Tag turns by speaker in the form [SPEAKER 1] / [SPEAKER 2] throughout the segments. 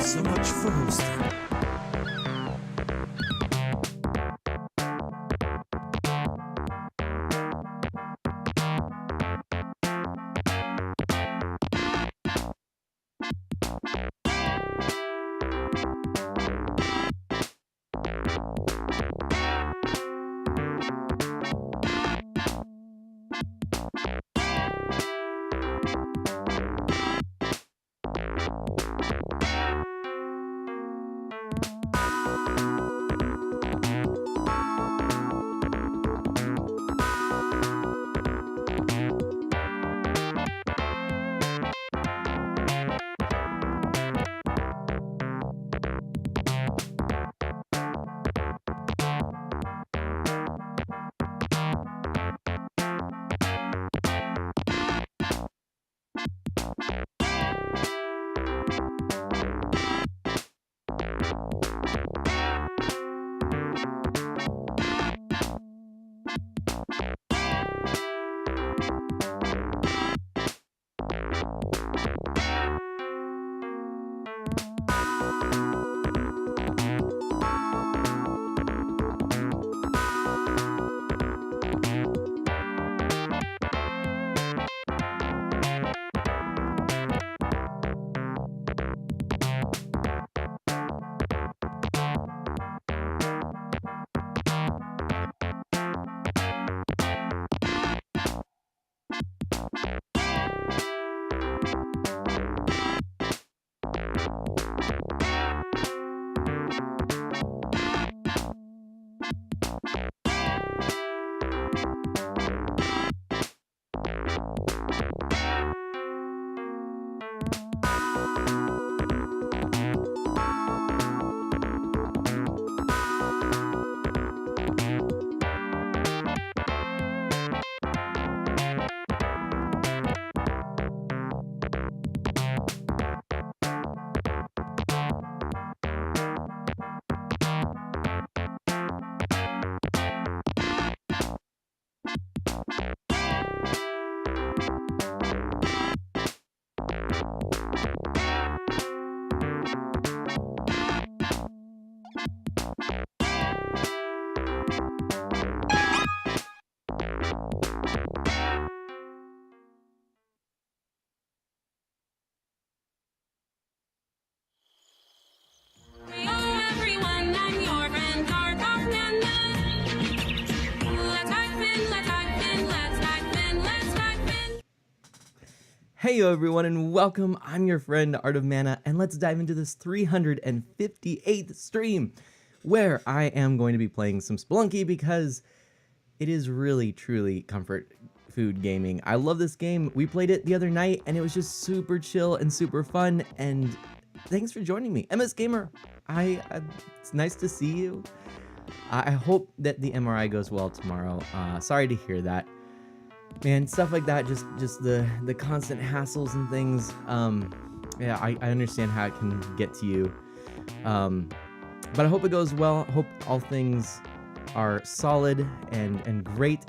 [SPEAKER 1] so much for hosting.
[SPEAKER 2] Hey everyone and welcome. I'm your friend Art of Mana, and let's dive into this 358th stream where I am going to be playing some Spelunky because it is really truly comfort food gaming. I love this game. We played it the other night and it was just super chill and super fun, and thanks for joining me. MS Gamer, it's nice to see you. I hope that the MRI goes well tomorrow. Sorry to hear that. Man, stuff like that, just the constant hassles and things. Yeah, I understand how it can get to you. But I hope it goes well. Hope all things are solid and great.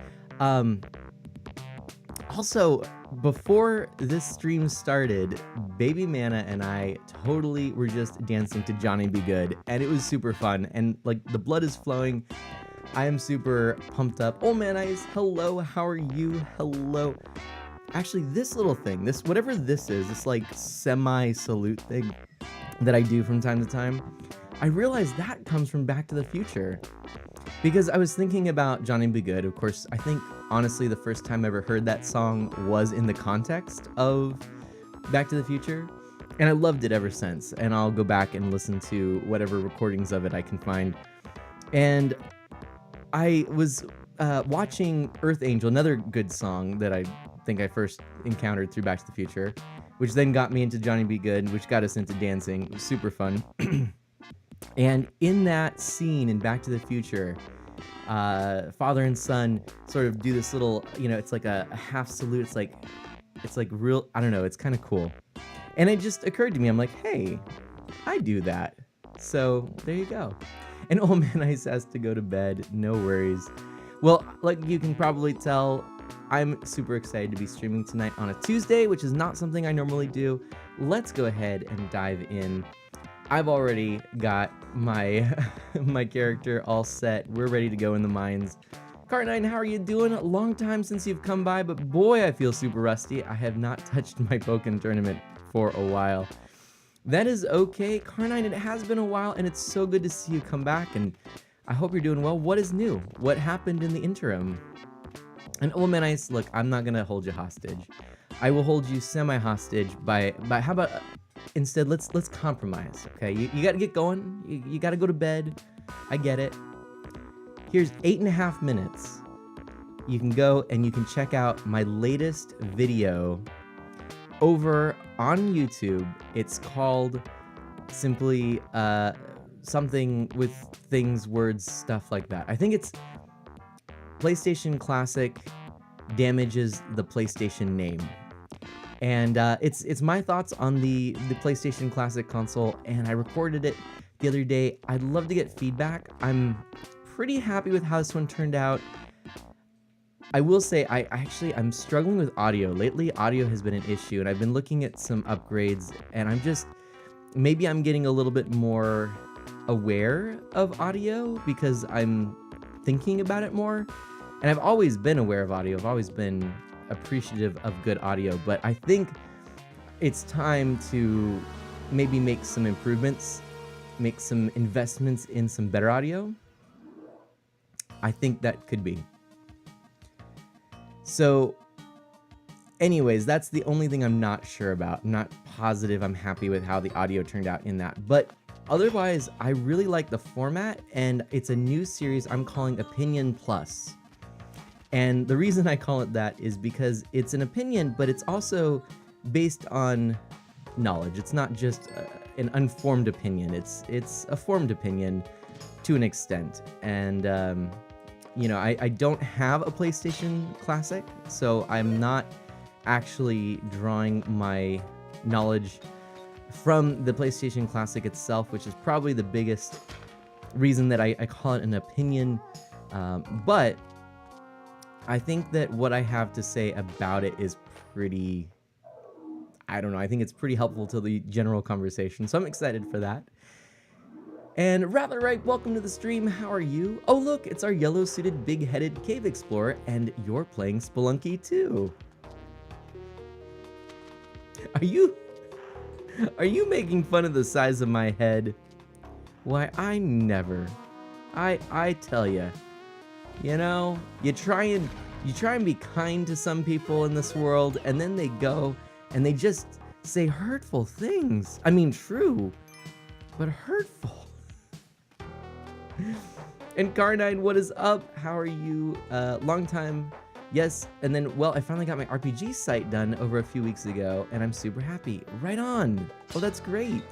[SPEAKER 2] Also, before this stream started, Baby Mana and I totally were just dancing to Johnny B. Good, and it was super fun. And like the blood is flowing. I am super pumped up. Oh man, Ice, hello, how are you? Hello. Actually, this little thing, whatever this is, this like semi-salute thing that I do from time to time, I realized that comes from Back to the Future. Because I was thinking about Johnny B. Good. Of course, I think, honestly, the first time I ever heard that song was in the context of Back to the Future. And I loved it ever since. And I'll go back and listen to whatever recordings of it I can find. And I was watching Earth Angel, another good song that I think I first encountered through Back to the Future, which then got me into Johnny B. Good, which got us into dancing. It was super fun. And in that scene in Back to the Future, father and son sort of do this little, it's like a half salute. It's like real, I don't know, it's kind of cool. And it just occurred to me, I'm like, hey, I do that. So there you go. And Old Man Ice has to go to bed, no worries. Well, like you can probably tell, I'm super excited to be streaming tonight on a Tuesday, which is not something I normally do. Let's go ahead and dive in. I've already got my my character all set. We're ready to go in the mines. Cart9, how are you doing? Long time since you've come by, but boy, I feel super rusty. I have not touched my Pokken tournament for a while. That is okay. Cart9, it has been a while, and it's so good to see you come back, and I hope you're doing well. What is new? What happened in the interim? And Omenice, look, I'm not gonna hold you hostage. I will hold you semi-hostage by how about instead let's compromise, okay? You gotta get going. You gotta go to bed. I get it. Here's 8.5 minutes. You can go and you can check out my latest video over on YouTube. It's called simply something with things, words, stuff like that. I think it's PlayStation Classic damages the PlayStation name. And it's my thoughts on the PlayStation Classic console, and I recorded it the other day. I'd love to get feedback. I'm pretty happy with how this one turned out. I will say I'm struggling with audio. Lately, audio has been an issue, and I've been looking at some upgrades, and maybe I'm getting a little bit more aware of audio because I'm thinking about it more. And I've always been aware of audio. I've always been appreciative of good audio, but I think it's time to maybe make some improvements, make some investments in some better audio. I think that could be. So anyways, that's the only thing I'm not sure about. I'm not positive I'm happy with how the audio turned out in that. But otherwise, I really like the format, and it's a new series I'm calling Opinion Plus. And the reason I call it that is because it's an opinion, but it's also based on knowledge. It's not just an unformed opinion. It's a formed opinion to an extent. And I don't have a PlayStation Classic, so I'm not actually drawing my knowledge from the PlayStation Classic itself, which is probably the biggest reason that I call it an opinion. But I think that what I have to say about it is pretty, I don't know, I think it's pretty helpful to the general conversation, so I'm excited for that. And Rather Right, welcome to the stream. How are you? Oh look, it's our yellow-suited, big-headed cave explorer, and you're playing Spelunky too. Are you making fun of the size of my head? Why, I never. I tell ya. You know, you try and be kind to some people in this world, and then they go and they just say hurtful things. I mean, true, but hurtful. And Cart9, what is up? How are you? Long time. Yes, and then, well, I finally got my RPG site done over a few weeks ago, and I'm super happy. Right on. Oh, that's great.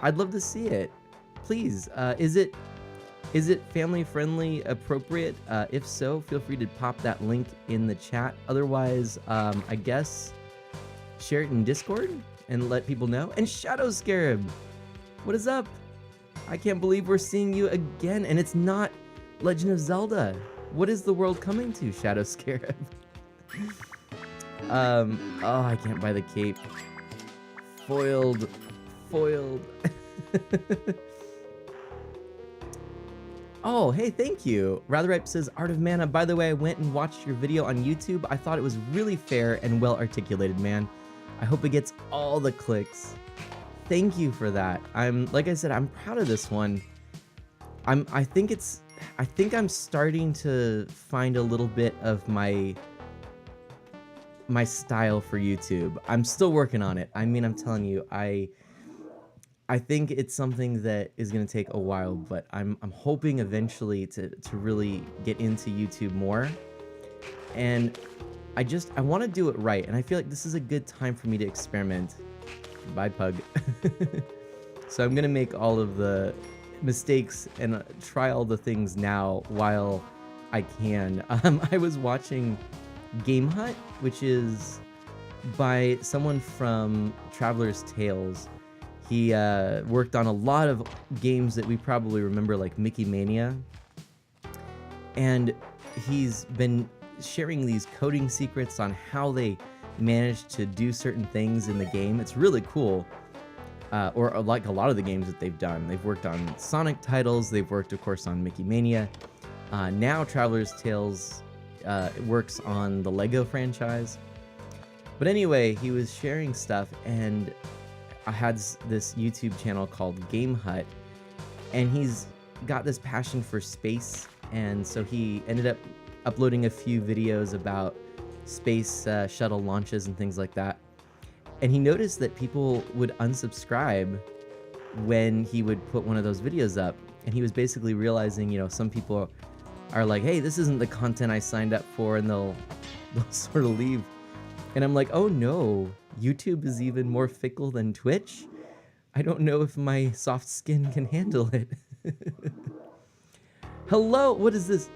[SPEAKER 2] I'd love to see it. Please, is it family friendly, appropriate? If so, feel free to pop that link in the chat. Otherwise, I guess share it in Discord and let people know. And Shadow Scarab, what is up? I can't believe we're seeing you again, and it's not Legend of Zelda. What is the world coming to, Shadow Scarab? Oh, I can't buy the cape. Foiled. Oh, hey, thank you. Ratherripe says, Art of Mana, by the way, I went and watched your video on YouTube. I thought it was really fair and well articulated, man. I hope it gets all the clicks. Thank you for that. Like I said, I'm proud of this one. I think I'm starting to find a little bit of my style for YouTube. I'm still working on it. I mean, I'm telling you, I think it's something that is going to take a while, but I'm hoping eventually to really get into YouTube more. And I want to do it right, and I feel like this is a good time for me to experiment. Bye, Pug. So I'm going to make all of the mistakes and try all the things now while I can. I was watching Game Hut, which is by someone from Traveler's Tales. He worked on a lot of games that we probably remember, like Mickey Mania. And he's been sharing these coding secrets on how they managed to do certain things in the game. It's really cool. or like a lot of the games that they've done. They've worked on Sonic titles. They've worked, of course, on Mickey Mania. Now Traveler's Tales works on the Lego franchise. But anyway, he was sharing stuff, and I had this YouTube channel called Game Hut, and he's got this passion for space, and so he ended up uploading a few videos about space shuttle launches and things like that. And he noticed that people would unsubscribe when he would put one of those videos up. And he was basically realizing, you know, some people are like, hey, this isn't the content I signed up for, and they'll sort of leave. And I'm like, oh no, YouTube is even more fickle than Twitch. I don't know if my soft skin can handle it. Hello, what is this?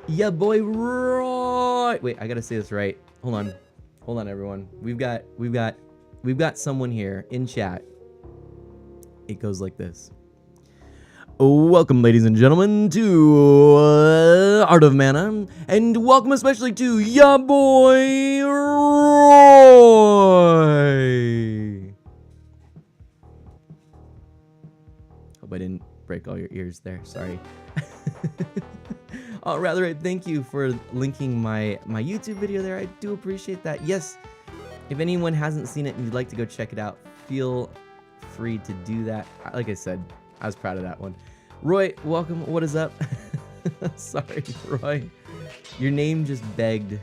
[SPEAKER 2] Yeah, boy, Roy. Wait, I gotta say this right. Hold on, everyone. We've got someone here in chat. It goes like this. Welcome, ladies and gentlemen, to Art of Mana, and welcome especially to ya boy Roy. Hope I didn't break all your ears there. Sorry. Oh, rather, thank you for linking my YouTube video there. I do appreciate that. Yes, if anyone hasn't seen it and you'd like to go check it out, feel free to do that. Like I said, I was proud of that one. Roy, welcome. What is up? Sorry, Roy. Your name just begged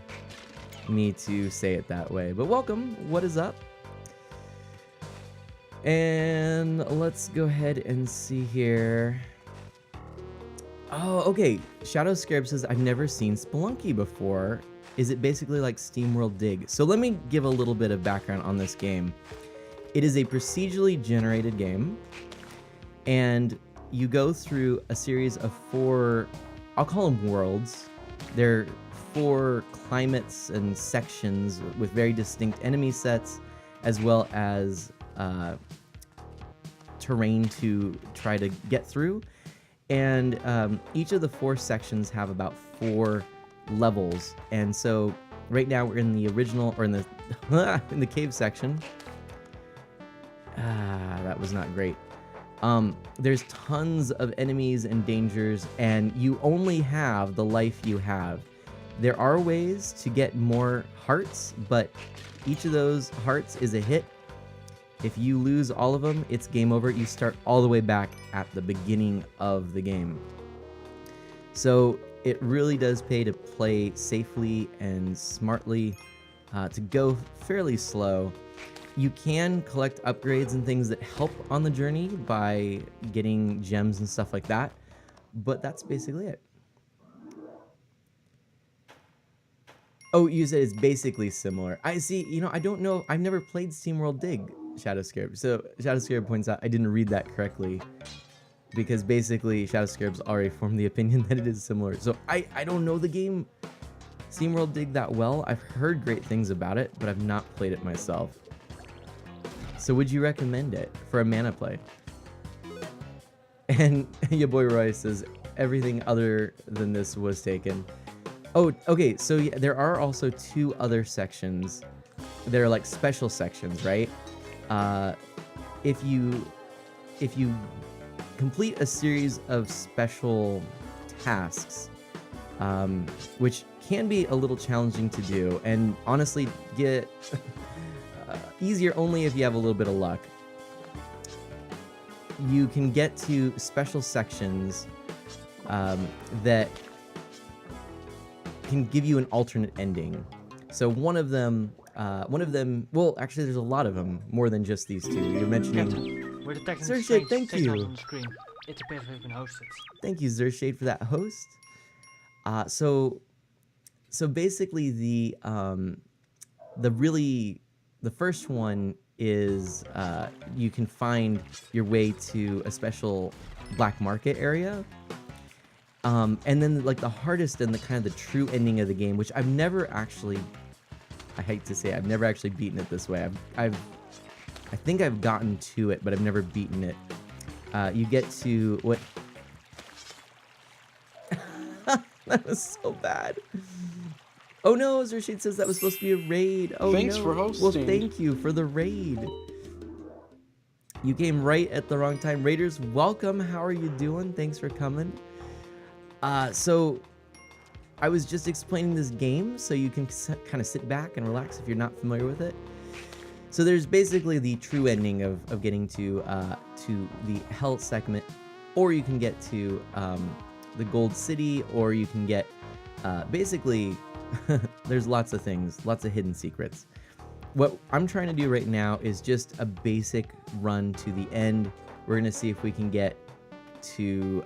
[SPEAKER 2] me to say it that way. But welcome. What is up? And let's go ahead and see here. Oh, okay. Shadow Scarab says, I've never seen Spelunky before. Is it basically like SteamWorld Dig? So let me give a little bit of background on this game. It is a procedurally generated game, and you go through a series of 4, I'll call them worlds. They're 4 climates and sections with very distinct enemy sets, as well as terrain to try to get through. And each of the 4 sections have about 4 levels. And so right now we're in the original, or in the in the cave section. That was not great. There's tons of enemies and dangers, and you only have the life you have. There are ways to get more hearts, but each of those hearts is a hit. If you lose all of them, it's game over. You start all the way back at the beginning of the game. So it really does pay to play safely and smartly, to go fairly slow. You can collect upgrades and things that help on the journey by getting gems and stuff like that, but that's basically it. Oh, you said it's basically similar. I see, you know, I don't know. I've never played SteamWorld Dig, Shadow Scarab. So Shadow Scarab points out I didn't read that correctly, because basically Shadow Scarab's already formed the opinion that it is similar. So I don't know the game SteamWorld Dig that well. I've heard great things about it, but I've not played it myself. So would you recommend it for a mana play? And your boy Roy says everything other than this was taken. Oh, okay. So yeah, there are also 2 other sections. They're like special sections, right? If you complete a series of special tasks, which can be a little challenging to do, and honestly get easier only if you have a little bit of luck. You can get to special sections that can give you an alternate ending. So one of them, well, actually there's a lot of them, more than just these 2. You're mentioning... Zershade, thank you! Thank you, Zershade, for that host. So basically the first one is you can find your way to a special black market area. And then like the hardest and the kind of the true ending of the game, which I've never actually, I hate to say, I've never actually beaten it this way. I think I've gotten to it, but I've never beaten it. You get to what? That was so bad. Oh no, Zershade says that was supposed to be a raid. Oh,
[SPEAKER 1] thanks
[SPEAKER 2] no.
[SPEAKER 1] for hosting.
[SPEAKER 2] Well, thank you for the raid. You came right at the wrong time. Raiders, welcome. How are you doing? Thanks for coming. So I was just explaining this game so you can kind of sit back and relax if you're not familiar with it. So there's basically the true ending of getting to the Hell segment, or you can get to the Gold City, or you can get basically there's lots of things, lots of hidden secrets. What I'm trying to do right now is just a basic run to the end. We're gonna see if we can get to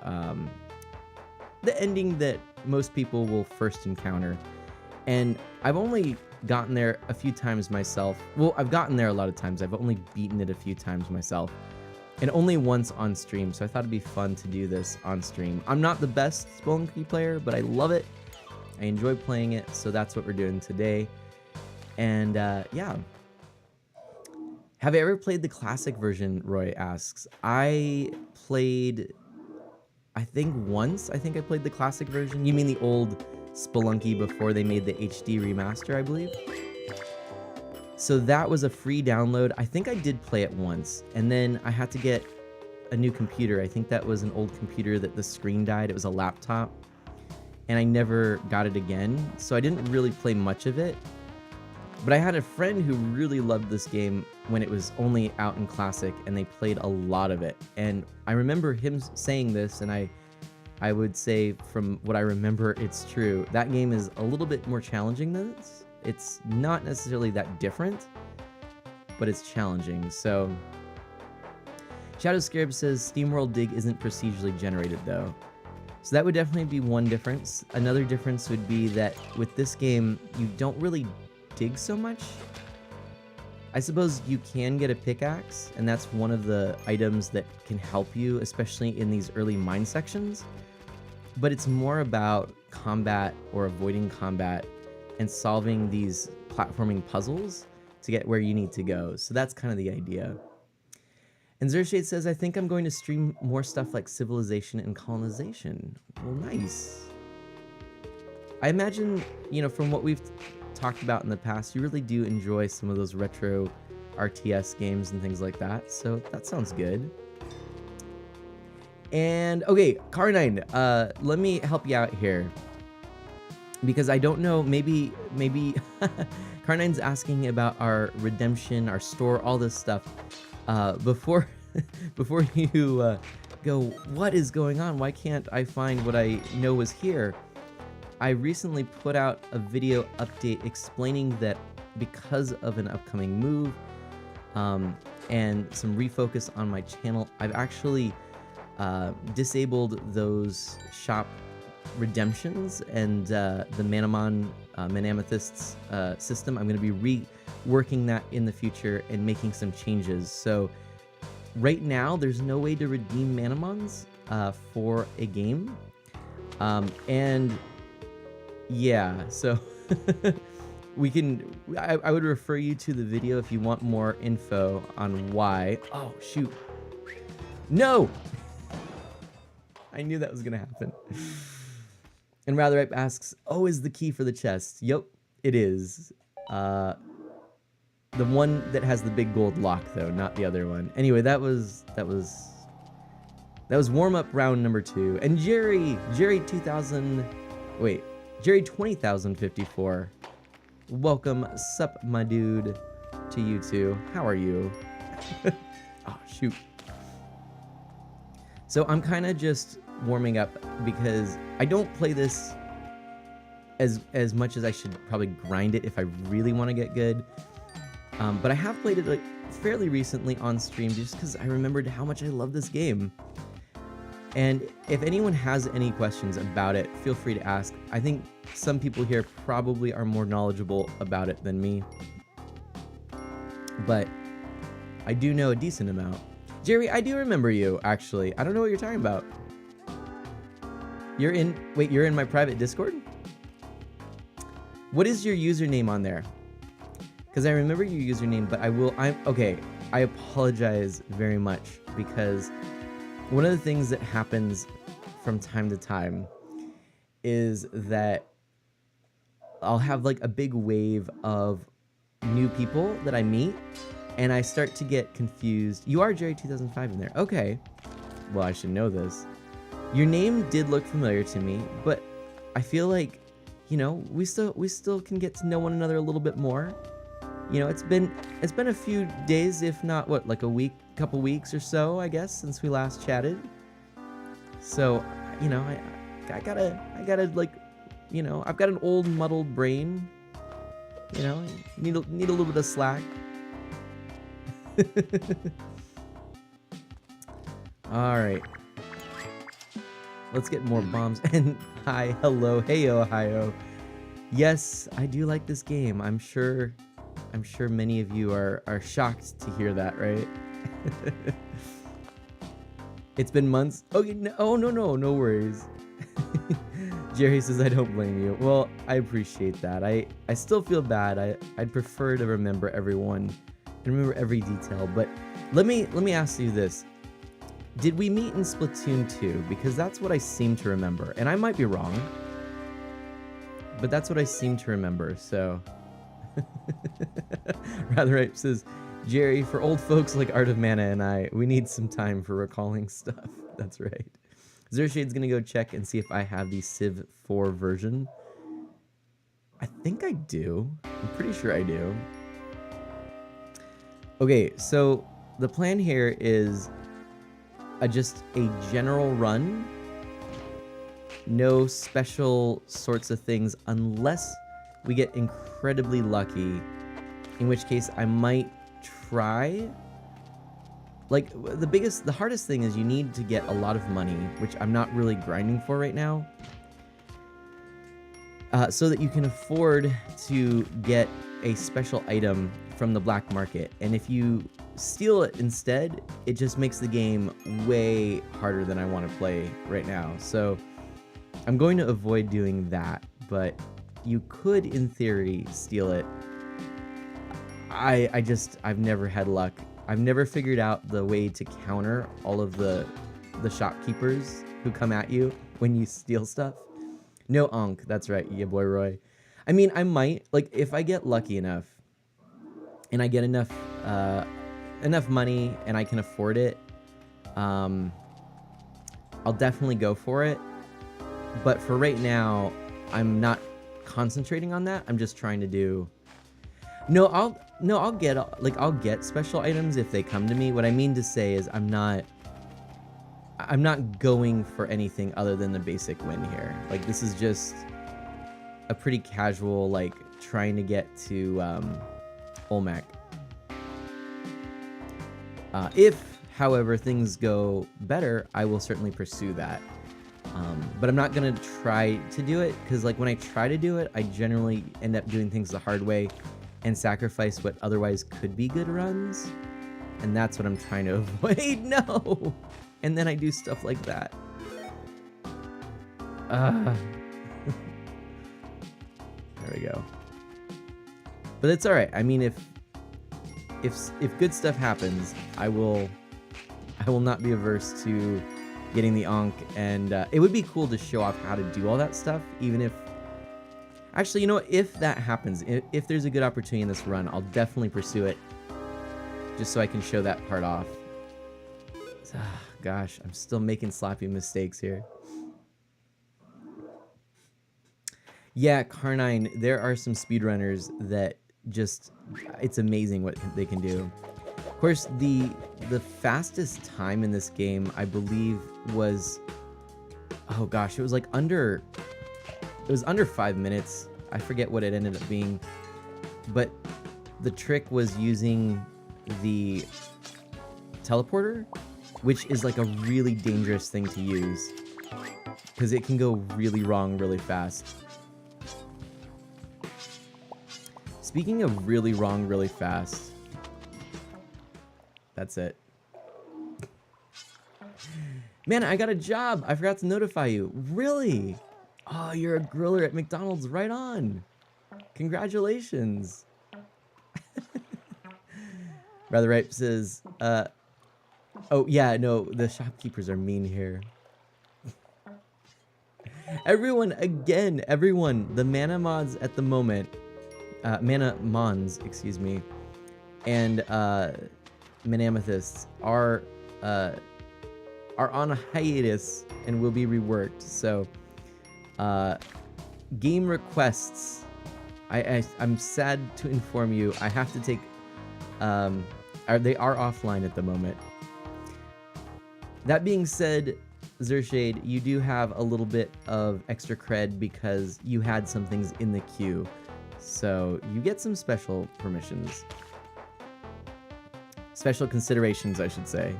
[SPEAKER 2] the ending that most people will first encounter. And I've only gotten there a few times myself. Well, I've gotten there a lot of times. I've only beaten it a few times myself, and only once on stream. So I thought it'd be fun to do this on stream. I'm not the best Spelunky player, but I love it. I enjoy playing it, so that's what we're doing today. And yeah. Have you ever played the classic version, Roy asks. I played, I think once, I played the classic version. You mean the old Spelunky before they made the HD remaster, I believe? So that was a free download. I think I did play it once, and then I had to get a new computer. I think that was an old computer that the screen died. It was a laptop, and I never got it again, so I didn't really play much of it. But I had a friend who really loved this game when it was only out in Classic, and they played a lot of it. And I remember him saying this, and I would say from what I remember, it's true. That game is a little bit more challenging than this. It's not necessarily that different, but it's challenging. So Shadow Scarab says SteamWorld Dig isn't procedurally generated though. So that would definitely be one difference. Another difference would be that with this game, you don't really dig so much. I suppose you can get a pickaxe, and that's one of the items that can help you, especially in these early mine sections. But it's more about combat or avoiding combat and solving these platforming puzzles to get where you need to go. So that's kind of the idea. And Zershade says, I think I'm going to stream more stuff like Civilization and Colonization. Well, nice. I imagine, you know, from what we've talked about in the past, you really do enjoy some of those retro RTS games and things like that. So that sounds good. And okay, Car9, let me help you out here, because I don't know, maybe Car9's asking about our redemption, our store, all this stuff. Before you go, what is going on? Why can't I find what I know was here? I recently put out a video update explaining that because of an upcoming move and some refocus on my channel, I've actually disabled those shop redemptions and the Manamon Manamethysts system. I'm going to be reworking that in the future and making some changes. So right now, there's no way to redeem Manamons for a game. And yeah, so we can, I would refer you to the video if you want more info on why. Oh, shoot. No! I knew that was going to happen. And Rather asks, oh, is the key for the chest? Yep, it is. The one that has the big gold lock, though, not the other one. Anyway, that was warm-up round number 2. And Jerry 20,054. Welcome, sup, my dude, to you too. How are you? Oh, shoot. So I'm kind of just warming up because I don't play this as much as I should probably grind it if I really want to get good. But I have played it like fairly recently on stream just because I remembered how much I love this game. And if anyone has any questions about it, feel free to ask. I think some people here probably are more knowledgeable about it than me, but I do know a decent amount. Jerry, I do remember you, actually. I don't know what you're talking about. You're in my private Discord? What is your username on there? Because I remember your username, but okay, I apologize very much, because one of the things that happens from time to time is that I'll have like a big wave of new people that I meet, and I start to get confused. You are Jerry 2005 in there. Okay. Well, I should know this. Your name did look familiar to me, but I feel like, you know, we still can get to know one another a little bit more. You know, it's been a few days, if not what, like a week, couple weeks or so, I guess, since we last chatted. So, you know, I gotta like, you know, I've got an old muddled brain. You know, need a little bit of slack. All right. Let's get more bombs. And hi, hello, hey, Ohio. Yes, I do like this game. I'm sure many of you are shocked to hear that, right? It's been months. Okay, no, oh no worries. Jerry says I don't blame you. Well, I appreciate that. I still feel bad. I'd prefer to remember everyone and remember every detail. But let me ask you this. Did we meet in Splatoon 2? Because that's what I seem to remember. And I might be wrong. But that's what I seem to remember, so... Rather says, Jerry, for old folks like Art of Mana and I, we need some time for recalling stuff. That's right. Zershade's gonna go check and see if I have the Civ 4 version. I think I do. I'm pretty sure I do. Okay, so the plan here is just a general run. No special sorts of things unless we get incredibly lucky, in which case I might try. Like, the hardest thing is you need to get a lot of money, which I'm not really grinding for right now, so that you can afford to get a special item from the black market. And if you steal it instead, it just makes the game way harder than I want to play right now. So I'm going to avoid doing that, but you could, in theory, steal it. I've never had luck. I've never figured out the way to counter all of the shopkeepers who come at you when you steal stuff. No Ankh, that's right, yeah, boy Roy. I mean, I might, like, if I get lucky enough and I get enough money and I can afford it, I'll definitely go for it. But for right now, I'm not concentrating on that. I'm just trying to do... I'll get special items if they come to me. What I mean to say is I'm not going for anything other than the basic win here. Like, this is just a pretty casual, like, trying to get to Olmec. If, however, things go better, I will certainly pursue that. But I'm not gonna try to do it, because, like, when I try to do it, I generally end up doing things the hard way and sacrifice what otherwise could be good runs. And that's what I'm trying to avoid. No! And then I do stuff like that. There we go. But it's alright. I mean, if good stuff happens, I will not be averse to getting the Ankh, and it would be cool to show off how to do all that stuff, even if... Actually, you know what? If that happens, if there's a good opportunity in this run, I'll definitely pursue it, just so I can show that part off. Gosh, I'm still making sloppy mistakes here. Yeah, Carnine, there are some speedrunners that just... It's amazing what they can do. Of course, the fastest time in this game, I believe, was... Oh gosh, it was like under... It was under 5 minutes. I forget what it ended up being. But the trick was using the teleporter, which is like a really dangerous thing to use, because it can go really wrong really fast. Speaking of really wrong really fast, that's it. Man, I got a job. I forgot to notify you. Really? Oh, you're a griller at McDonald's. Right on. Congratulations. Rather Right says, oh, yeah, no, the shopkeepers are mean here. Everyone, the mana mods at the moment, mana mons, excuse me, and Manamethysts are on a hiatus and will be reworked. So, game requests. I'm sad to inform you, I have to take. They are offline at the moment. That being said, Zershade, you do have a little bit of extra cred because you had some things in the queue. So you get some special permissions. Special considerations, I should say.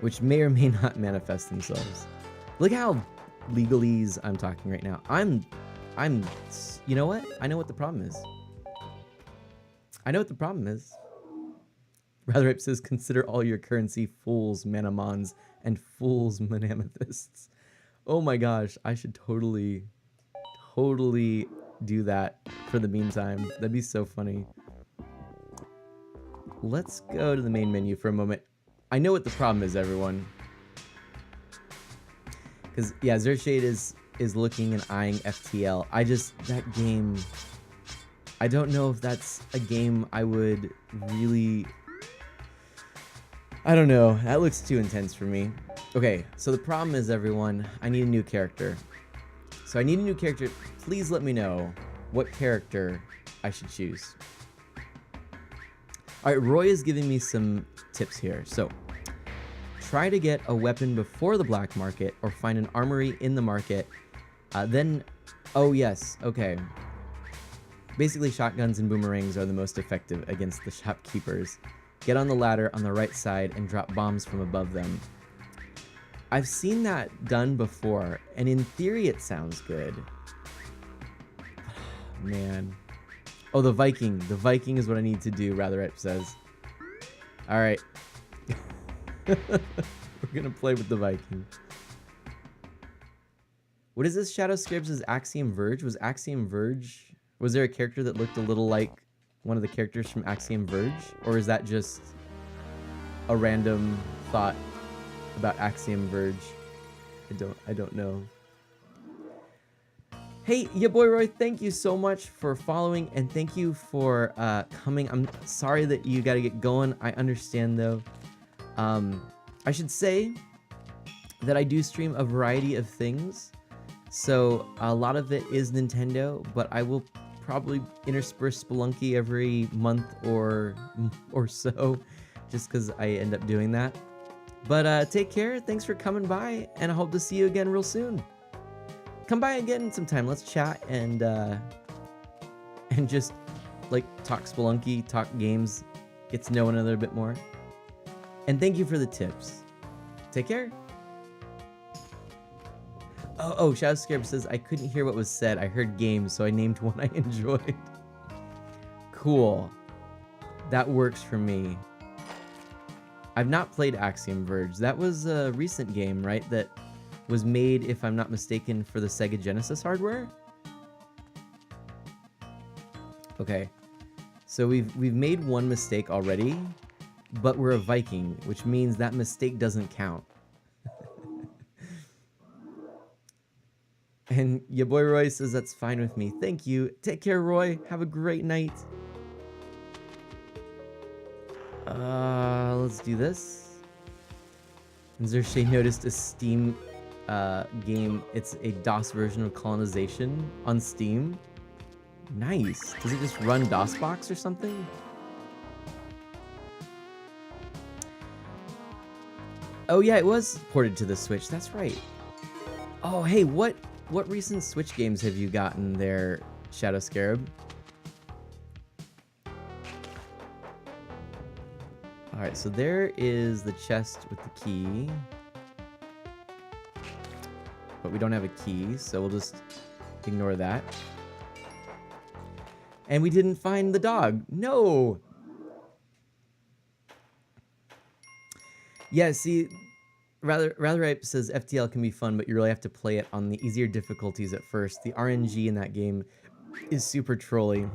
[SPEAKER 2] Which may or may not manifest themselves. Look how legalese I'm talking right now. You know what? I know what the problem is. I know what the problem is. Ratheripe says, consider all your currency fools, Manamons, and fools, Manamethysts. Oh my gosh, I should totally do that for the meantime. That'd be so funny. Let's go to the main menu for a moment. I know what the problem is, everyone. Because, yeah, Zershade is looking and eyeing FTL. That game, I don't know if that's a game I would really... I don't know. That looks too intense for me. Okay, so the problem is, everyone, I need a new character. So I need a new character. Please let me know what character I should choose. All right, Roy is giving me some tips here. So try to get a weapon before the black market or find an armory in the market. Oh yes, okay. Basically, shotguns and boomerangs are the most effective against the shopkeepers. Get on the ladder on the right side and drop bombs from above them. I've seen that done before, and in theory it sounds good. Man. Oh, the Viking. The Viking is what I need to do, Ratheripe says. Alright. We're gonna play with the Viking. What is this? Shadow Scarabs' Axiom Verge? Was there a character that looked a little like one of the characters from Axiom Verge? Or is that just a random thought about Axiom Verge? I don't know. Hey, ya boy Roy, thank you so much for following, and thank you for coming. I'm sorry that you gotta get going. I understand though. I should say that I do stream a variety of things. So a lot of it is Nintendo, but I will probably intersperse Spelunky every month or so, just because I end up doing that. But take care, thanks for coming by, and I hope to see you again real soon. Come by again sometime, let's chat and just like talk Spelunky, talk games, get to know one another a bit more. And thank you for the tips. Take care. Oh, Shadow Scarab says, I couldn't hear what was said. I heard games, so I named one I enjoyed. Cool. That works for me. I've not played Axiom Verge. That was a recent game, right? That was made, if I'm not mistaken, for the Sega Genesis hardware? Okay. So we've made one mistake already, but we're a Viking, which means that mistake doesn't count. And your boy Roy says that's fine with me. Thank you. Take care, Roy. Have a great night. Let's do this. And Zershay noticed a Steam game. It's a DOS version of Colonization on Steam. Nice. Does it just run DOSBox or something? Oh yeah, it was ported to the Switch. That's right. Oh hey, what recent Switch games have you gotten there, Shadow Scarab? Alright, so there is the chest with the key. But we don't have a key, so we'll just ignore that. And we didn't find the dog. No! Yeah, see, Ratheripe says FTL can be fun, but you really have to play it on the easier difficulties at first. The RNG in that game is super trolly.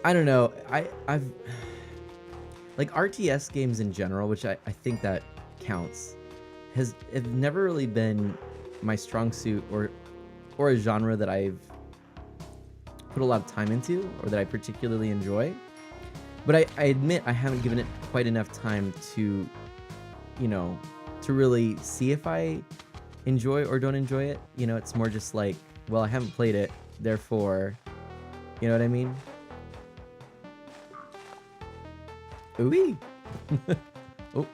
[SPEAKER 2] I don't know. I've like RTS games in general, which I think that counts, have never really been my strong suit or a genre that I've put a lot of time into or that I particularly enjoy. But I admit I haven't given it quite enough time to, you know, to really see if I enjoy or don't enjoy it. You know, it's more just like, well, I haven't played it, therefore, you know what I mean? Ooh. Oh.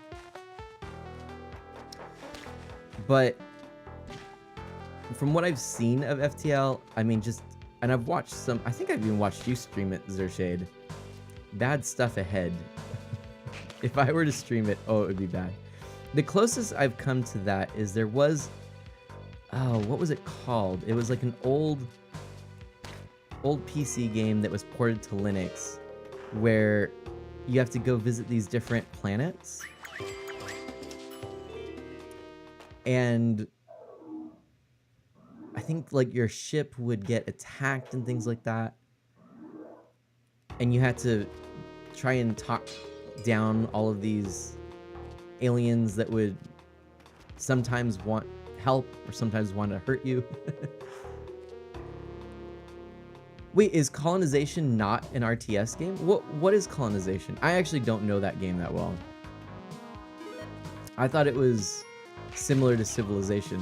[SPEAKER 2] But from what I've seen of FTL, I mean, and I've watched some, I think I've even watched you stream it, Zershade. Bad stuff ahead. If I were to stream it, oh, it would be bad. The closest I've come to that is there was, oh, what was it called? It was like an old PC game that was ported to Linux, where you have to go visit these different planets. And I think like your ship would get attacked and things like that. And you had to try and talk down all of these aliens that would sometimes want help or sometimes want to hurt you. Wait, is Colonization not an RTS game? What is Colonization? I actually don't know that game that well. I thought it was similar to Civilization.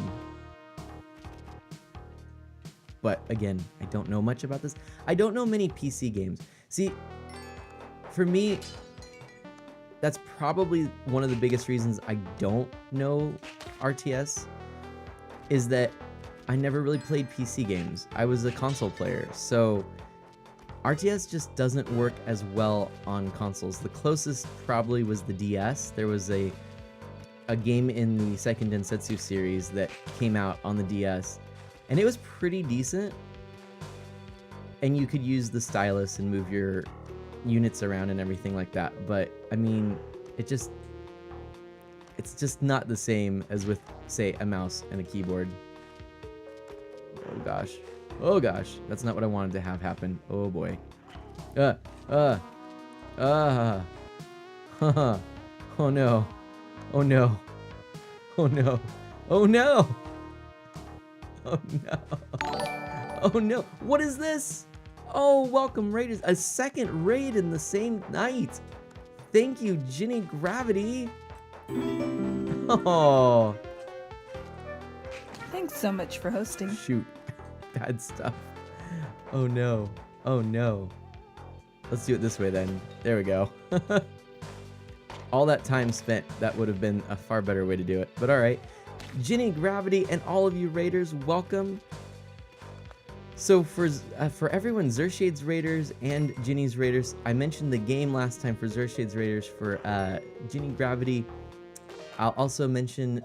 [SPEAKER 2] But again, I don't know much about this. I don't know many PC games. See, for me, that's probably one of the biggest reasons I don't know RTS, is that I never really played PC games. I was a console player, so RTS just doesn't work as well on consoles. The closest probably was the DS. There was a game in the Seiken Densetsu series that came out on the DS, and it was pretty decent. And you could use the stylus and move your units around and everything like that. But I mean, it's just not the same as with, say, a mouse and a keyboard. Oh gosh. Oh gosh. That's not what I wanted to have happen. Oh boy. Oh no. Oh no. Oh no. Oh no. Oh no. Oh no. Oh no. What is this? Oh, welcome raiders. A second raid in the same night. Thank you, Ginny Gravity. Oh.
[SPEAKER 1] Thanks so much for hosting.
[SPEAKER 2] Shoot. Bad stuff. Oh no. Oh no. Let's do it this way then. There we go. All that time spent, that would have been a far better way to do it. But alright. Ginny Gravity and all of you raiders, welcome. So for everyone, Zershade's Raiders and Ginny's Raiders, I mentioned the game last time for Zershade's Raiders. For Ginny Gravity, I'll also mention,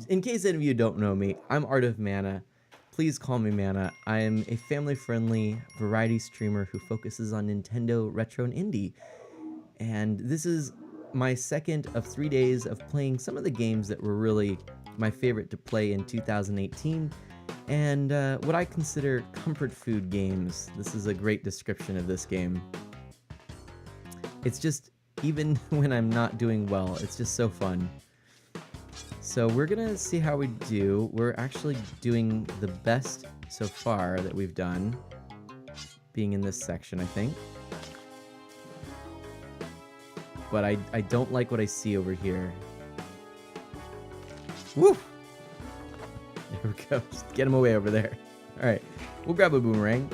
[SPEAKER 2] in case any of you don't know me, I'm Art of Mana. Please call me Mana. I am a family-friendly variety streamer who focuses on Nintendo, retro, and indie. And this is my second of 3 days of playing some of the games that were really my favorite to play in 2018. And what I consider comfort food games. This is a great description of this game. It's just, even when I'm not doing well, it's just so fun. So we're gonna see how we do. We're actually doing the best so far that we've done, being in this section, I think. But I don't like what I see over here. Woo! There we go. Just get him away over there. All right, we'll grab a boomerang.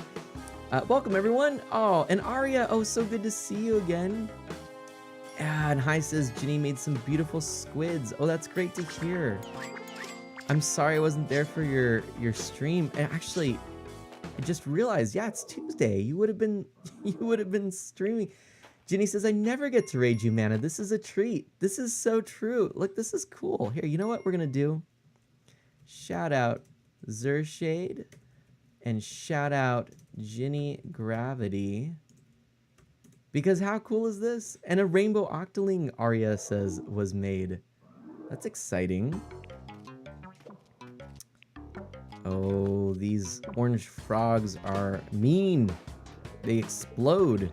[SPEAKER 2] Welcome everyone. Oh, and Aria. Oh, so good to see you again. Yeah, and Hi says Ginny made some beautiful squids. Oh, that's great to hear. I'm sorry I wasn't there for your stream. And actually, I just realized, yeah, it's Tuesday. You would have been streaming. Ginny says, I never get to raid you, Mana. This is a treat. This is so true. Look, this is cool. Here, you know what we're gonna do? Shout out Zershade and shout out Ginny Gravity. Because how cool is this? And a rainbow octoling, Arya says, was made. That's exciting. Oh, these orange frogs are mean. They explode.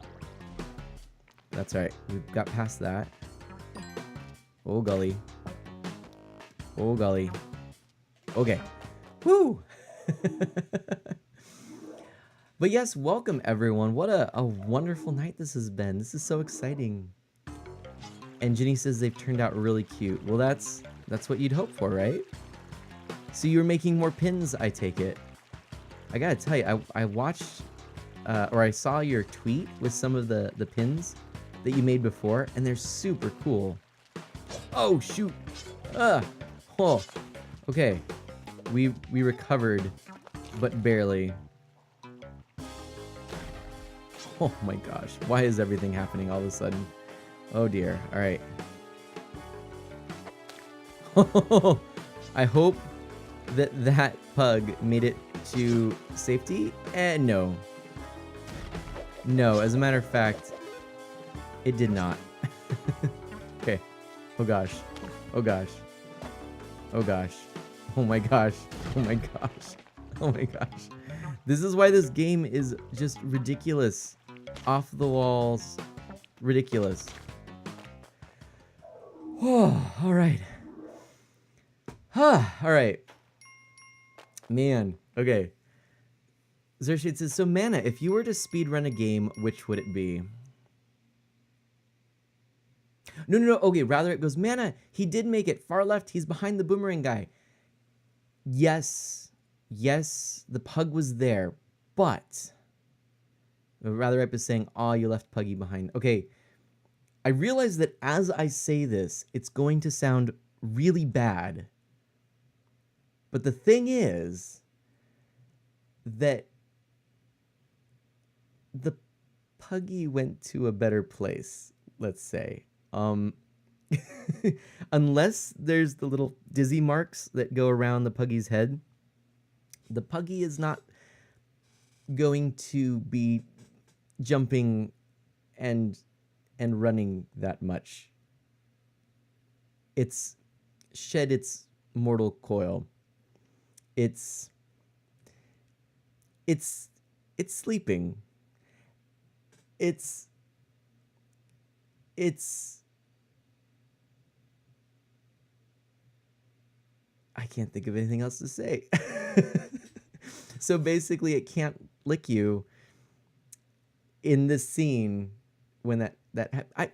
[SPEAKER 2] That's right. We've got past that. Oh, golly. Oh, golly. Okay. Woo! But yes, welcome everyone. What a wonderful night this has been. This is so exciting. And Jenny says they've turned out really cute. Well, that's what you'd hope for, right? So you're making more pins, I take it. I gotta tell you, I watched, or I saw your tweet with some of the pins that you made before, and they're super cool. Oh, shoot. Oh, okay. We recovered, but barely. Oh my gosh. Why is everything happening all of a sudden? Oh dear. All right. I hope that pug made it to safety. And no. No, as a matter of fact, it did not. Okay. Oh gosh. Oh gosh. Oh gosh. Oh my gosh. Oh my gosh. Oh my gosh. This is why this game is just ridiculous. Off the walls. Ridiculous. Oh, all right. All right. Man. Okay. Zershid says, so Mana, if you were to speedrun a game, which would it be? No. Okay, rather it goes, Mana, he did make it. Far left, he's behind the boomerang guy. Yes. Yes, the pug was there. But rather it is saying, aw, you left Puggy behind. Okay. I realize that as I say this, it's going to sound really bad. But the thing is that the Puggy went to a better place, let's say. Unless there's the little dizzy marks that go around the Puggy's head, the Puggy is not going to be jumping and running that much. It's shed its mortal coil. It's sleeping. It's I can't think of anything else to say. So basically it can't lick you in this scene when I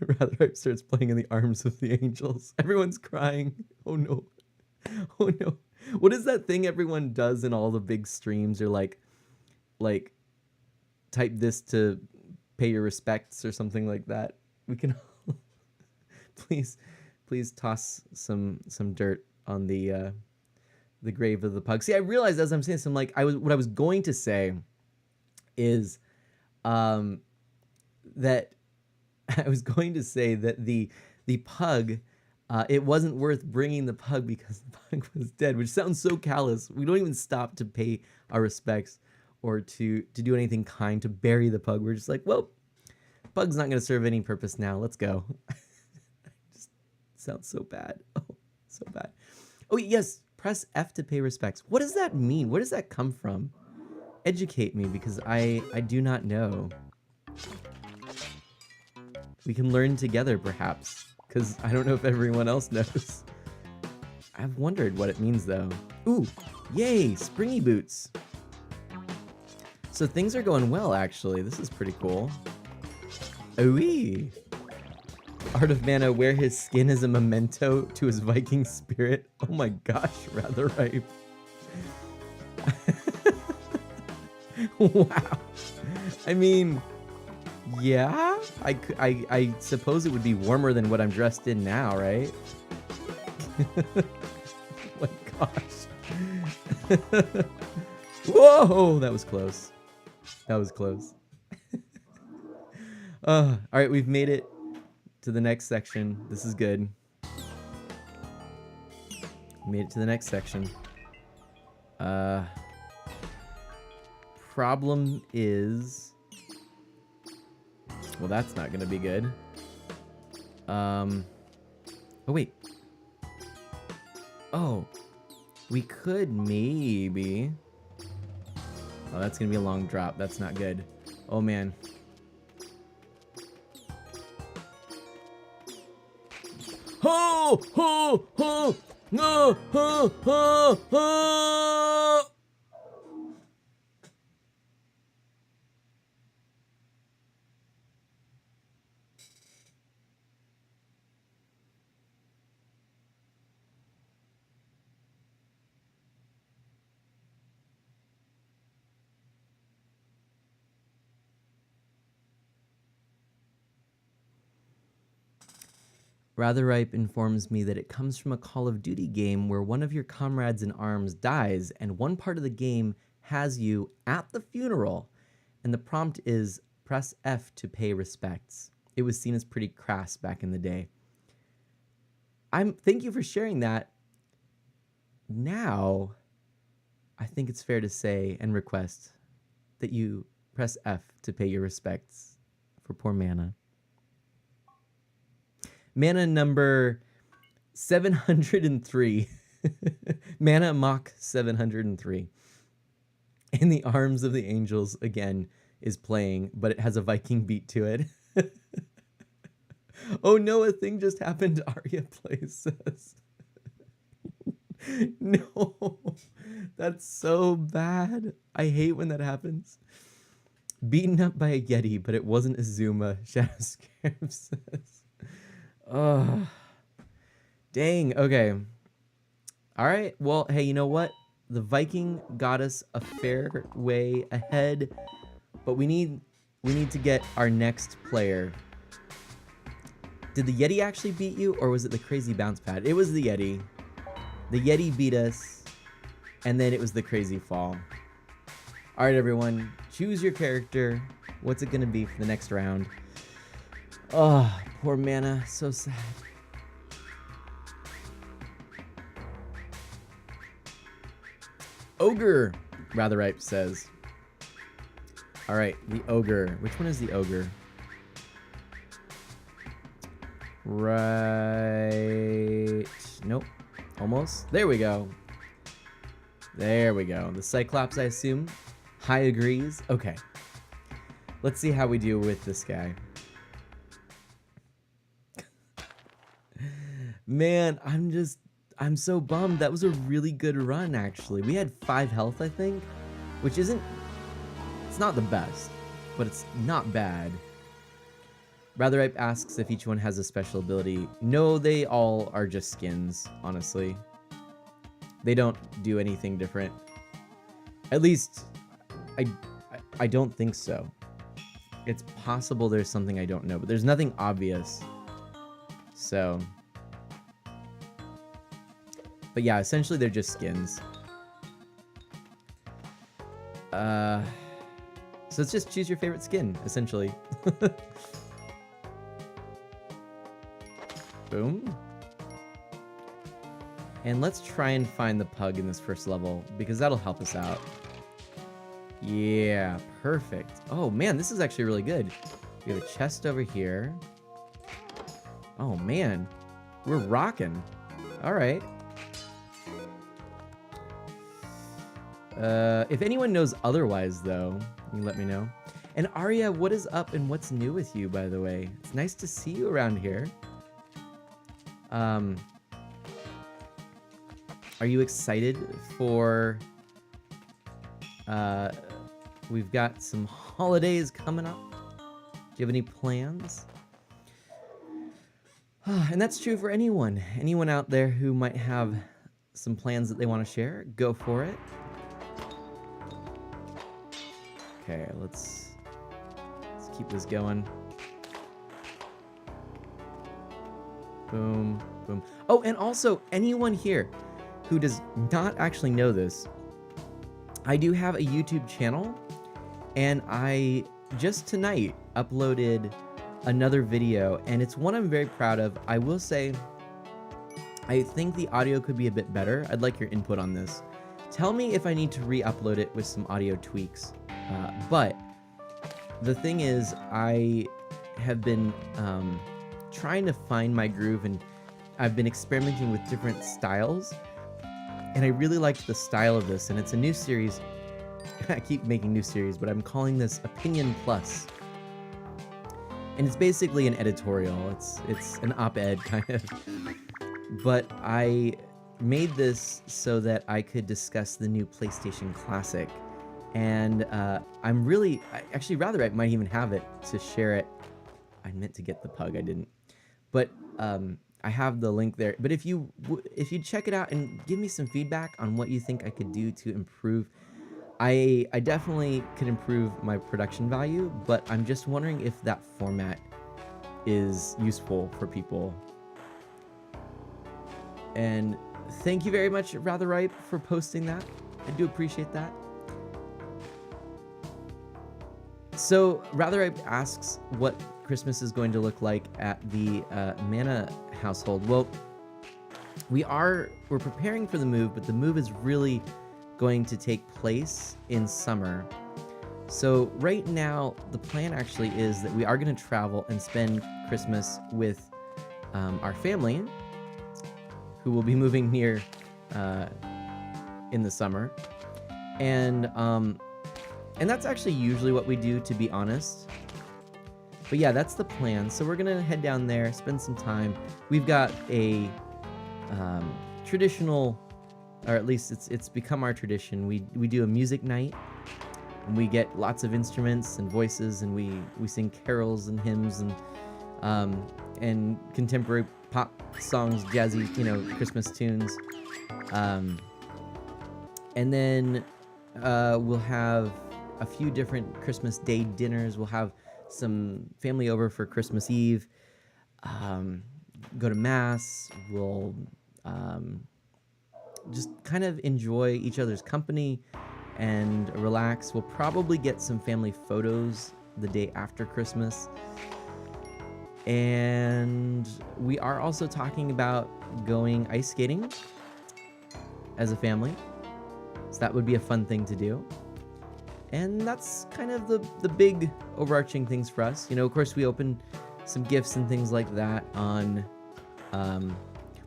[SPEAKER 2] rather it starts playing in the arms of the angels. Everyone's crying. Oh no. Oh no. What is that thing everyone does in all the big streams, or like type this to pay your respects or something like that? We can please toss some dirt on the grave of the pug. See, I realized as I'm saying this, I'm like, what I was going to say is that I was going to say that the pug, it wasn't worth bringing the pug because the pug was dead, which sounds so callous. We don't even stop to pay our respects or to do anything kind to bury the pug. We're just like, well, pug's not going to serve any purpose now. Let's go. Just sounds so bad. Oh, so bad. Oh, yes. Press F to pay respects. What does that mean? Where does that come from? Educate me, because I do not know. We can learn together, perhaps, because I don't know if everyone else knows. I've wondered what it means, though. Ooh, yay, springy boots. So things are going well, actually. This is pretty cool. Ooh-wee. Art of Mana, wear his skin as a memento to his Viking spirit. Oh my gosh, rather ripe. Wow. I mean, yeah, I suppose it would be warmer than what I'm dressed in now, right? Oh my gosh. Whoa, that was close. That was close. All right, we've made it to the next section. This is good. Made it to the next section. Problem is, well, that's not gonna be good. Oh wait. Oh, we could maybe. Oh, that's gonna be a long drop. That's not good. Oh man. Ho ho ho no ho ho ho. Rather Ripe informs me that it comes from a Call of Duty game where one of your comrades in arms dies, and one part of the game has you at the funeral, and the prompt is press F to pay respects. It was seen as pretty crass back in the day. Thank you for sharing that. Now, I think it's fair to say and request that you press F to pay your respects for poor Mana. Mana number 703. Mana Mach 703. In the Arms of the Angels, again, is playing, but it has a Viking beat to it. Oh no, a thing just happened, Arya Plays says. No, that's so bad. I hate when that happens. Beaten up by a Yeti, but it wasn't Azuma, Shadow Scarab says. Oh, dang, okay. All right, well, hey, you know what? The Viking got us a fair way ahead, but we need to get our next player. Did the Yeti actually beat you, or was it the crazy bounce pad? It was the Yeti. The Yeti beat us, and then it was the crazy fall. All right, everyone, choose your character. What's it gonna be for the next round? Oh, poor Mana, so sad. Ogre, Rather Ripe says. All right, the Ogre. Which one is the Ogre? Right. Nope. Almost. There we go. There we go. The Cyclops, I assume. High agrees. Okay. Let's see how we do with this guy. Man, I'm so bummed. That was a really good run, actually. We had 5 health, I think, which it's not the best, but it's not bad. Rather Ripe asks if each one has a special ability. No, they all are just skins, honestly. They don't do anything different. At least, I don't think so. It's possible there's something I don't know, but there's nothing obvious. So... but yeah, essentially they're just skins. So let's just choose your favorite skin, essentially. Boom. And let's try and find the pug in this first level, because that'll help us out. Yeah, perfect. Oh man, this is actually really good. We have a chest over here. Oh man, we're rocking. All right. If anyone knows otherwise, though, you let me know. And Arya, what is up and what's new with you, by the way? It's nice to see you around here. Are you excited for... we've got some holidays coming up. Do you have any plans? And that's true for anyone. Anyone out there who might have some plans that they want to share, go for it. Okay, let's keep this going. Boom, boom. Oh, and also, anyone here who does not actually know this, I do have a YouTube channel, and I just tonight uploaded another video, and it's one I'm very proud of. I will say, I think the audio could be a bit better. I'd like your input on this. Tell me if I need to re-upload it with some audio tweaks. But the thing is, I have been trying to find my groove, and I've been experimenting with different styles, and I really liked the style of this, and it's a new series. I keep making new series, but I'm calling this Opinion Plus. And it's basically an editorial. It's an op-ed kind of. But I made this so that I could discuss the new PlayStation Classic. And I'm really, actually, Rather I might even have it to share it. I meant to get the pug, I didn't. But I have the link there. But if you check it out and give me some feedback on what you think I could do to improve, I definitely could improve my production value. But I'm just wondering if that format is useful for people. And thank you very much, Rather Ripe, for posting that. I do appreciate that. So Rather Ripe asks what Christmas is going to look like at the Mana household. Well, we're preparing for the move, but the move is really going to take place in summer. So right now, the plan actually is that we are going to travel and spend Christmas with our family, who will be moving near in the summer, and that's actually usually what we do, to be honest. But yeah, that's the plan. So we're gonna head down there, spend some time. We've got a traditional, or at least it's become our tradition. We do a music night, and we get lots of instruments and voices, and we sing carols and hymns and contemporary pop songs, jazzy, Christmas tunes. And then we'll have a few different Christmas Day dinners. We'll have some family over for Christmas Eve. Go to Mass. We'll just kind of enjoy each other's company and relax. We'll probably get some family photos the day after Christmas. And we are also talking about going ice skating as a family. So that would be a fun thing to do. And that's kind of the big overarching things for us. Of course, we open some gifts and things like that on,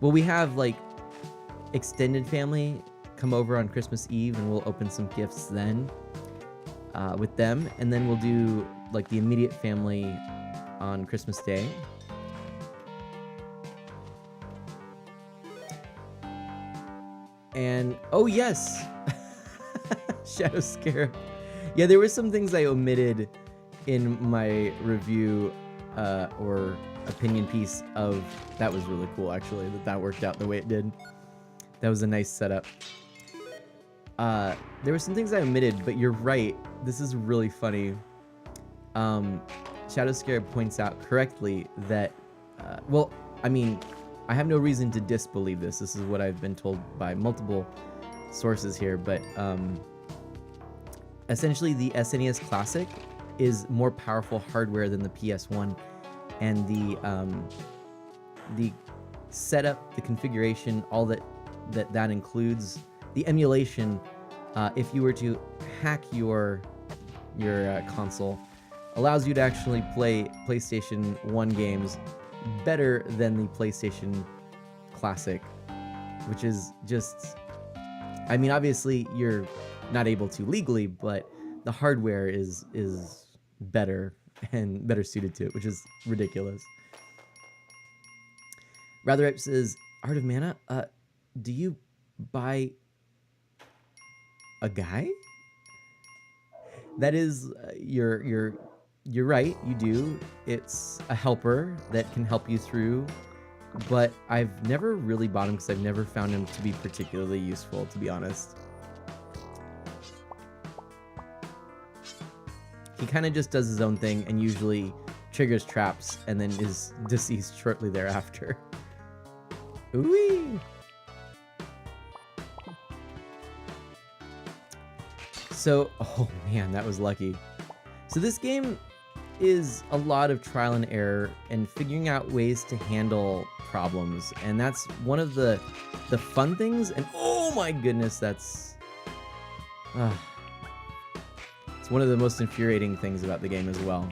[SPEAKER 2] we have like extended family come over on Christmas Eve, and we'll open some gifts then with them. And then we'll do like the immediate family on Christmas Day. And oh yes, Shadow Scarab. Yeah, there were some things I omitted in my review or opinion piece of. That was really cool, actually, that worked out the way it did. That was a nice setup. There were some things I omitted, but you're right. This is really funny. Shadow Scarab points out correctly that, I have no reason to disbelieve this. This is what I've been told by multiple sources here, but essentially the SNES Classic is more powerful hardware than the PS1, and the setup, the configuration, all that includes, the emulation, if you were to hack your console, allows you to actually play PlayStation 1 games better than the PlayStation Classic, which is just, obviously you're not able to legally, but the hardware is better and better suited to it, which is ridiculous. Rather Ripe says, Art of Mana, do you buy a guy? That is, you're right, you do. It's a helper that can help you through, but I've never really bought him because I've never found him to be particularly useful, to be honest. He kind of just does his own thing and usually triggers traps and then is deceased shortly thereafter. Ooh-wee! So, oh man, that was lucky. So this game is a lot of trial and error and figuring out ways to handle problems, and that's one of the fun things. And oh my goodness, that's it's one of the most infuriating things about the game as well,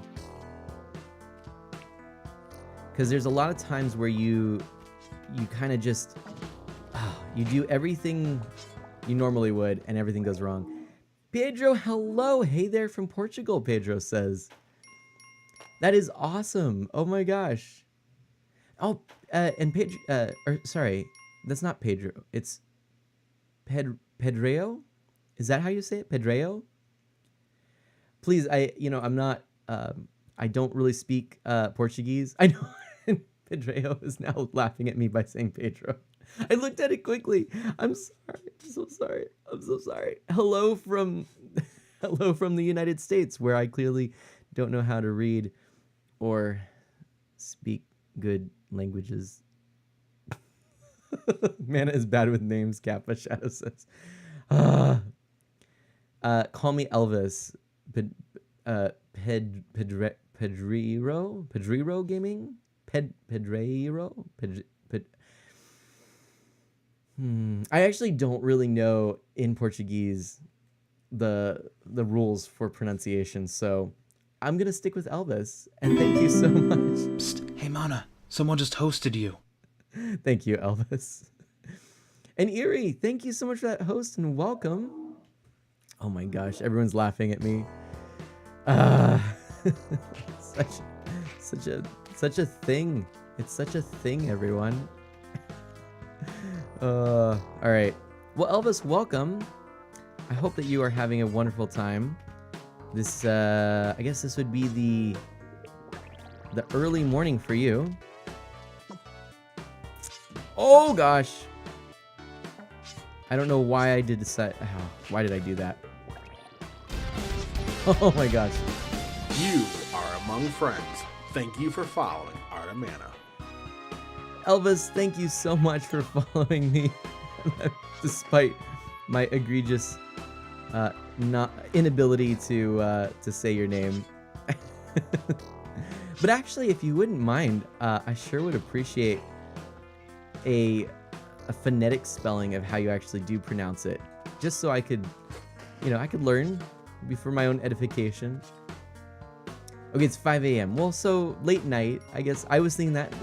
[SPEAKER 2] because there's a lot of times where you kind of just you do everything you normally would and everything goes wrong. Pedro, hello. Hey there from Portugal, Pedro says. That is awesome. Oh my gosh. Oh, and Pedro, sorry, that's not Pedro. It's Pedreo? Is that how you say it? Pedreo? Please, I'm not, I don't really speak Portuguese. I know Pedreo is now laughing at me by saying Pedro. I looked at it quickly. I'm sorry. I'm so sorry. I'm so sorry. Hello from the United States, where I clearly don't know how to read or speak good languages. Mana is bad with names, Kappa Shadow says. Uh, call me Elvis. Pedrero Gaming? Pedrero? I actually don't really know in Portuguese the rules for pronunciation, so I'm gonna stick with Elvis. And thank you so much.
[SPEAKER 1] Psst, hey Mana, someone just hosted you.
[SPEAKER 2] Thank you, Elvis. And Erie, thank you so much for that host and welcome. Oh my gosh, everyone's laughing at me. Such a thing. It's such a thing, everyone. All right. Well, Elvis, welcome. I hope that you are having a wonderful time. This, I guess this would be the early morning for you. Oh gosh. I don't know why I did decide. Why did I do that? Oh my gosh.
[SPEAKER 3] You are among friends. Thank you for following Art of Mana.
[SPEAKER 2] Elvis, thank you so much for following me, despite my egregious inability to say your name. But actually, if you wouldn't mind, I sure would appreciate a phonetic spelling of how you actually do pronounce it, just so I could, I could learn, be for my own edification. Okay, it's 5 a.m. Well, so late night, I guess. I was thinking that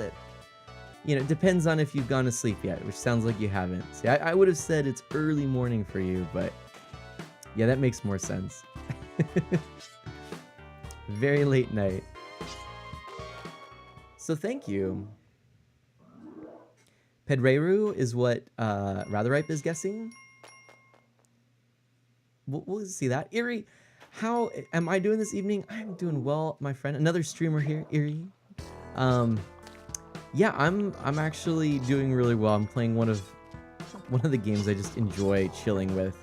[SPEAKER 2] it depends on if you've gone to sleep yet, which sounds like you haven't. See, I would have said it's early morning for you, but yeah, that makes more sense. Very late night. So thank you. Pedreru is what Ratherripe is guessing. We'll see that. Erie, how am I doing this evening? I'm doing well, my friend. Another streamer here, Erie. Yeah, I'm actually doing really well. I'm playing one of the games I just enjoy chilling with.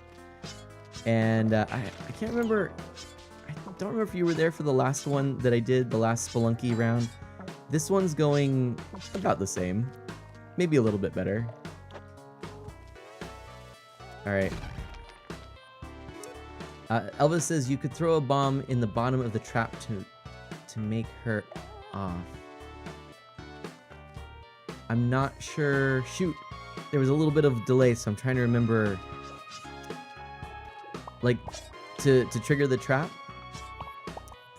[SPEAKER 2] And I can't remember. I don't remember if you were there for the last one that I did, the last Spelunky round. This one's going about the same. Maybe a little bit better. All right. Elvis says you could throw a bomb in the bottom of the trap to make her off. I'm not sure. Shoot, there was a little bit of delay, so I'm trying to remember. Like, to trigger the trap?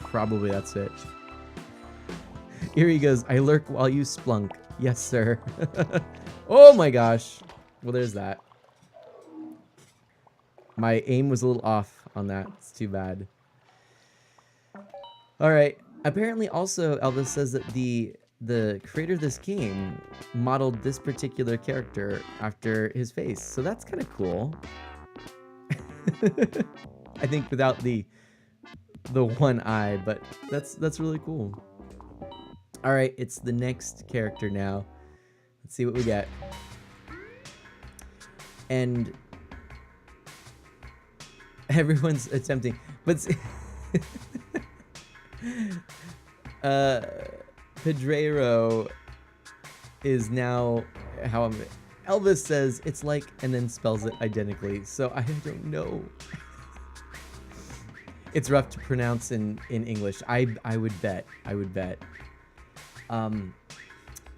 [SPEAKER 2] Probably that's it. Erie goes, I lurk while you splunk. Yes, sir. Oh my gosh. Well, there's that. My aim was a little off on that. It's too bad. All right. Apparently, also, Elvis says that the creator of this game modeled this particular character after his face. So that's kind of cool. I think without the one eye, but that's really cool. All right, it's the next character now. Let's see what we get. And everyone's attempting, but Pedrero is now how Elvis says it's like, and then spells it identically. So I don't know. It's rough to pronounce in English. I would bet.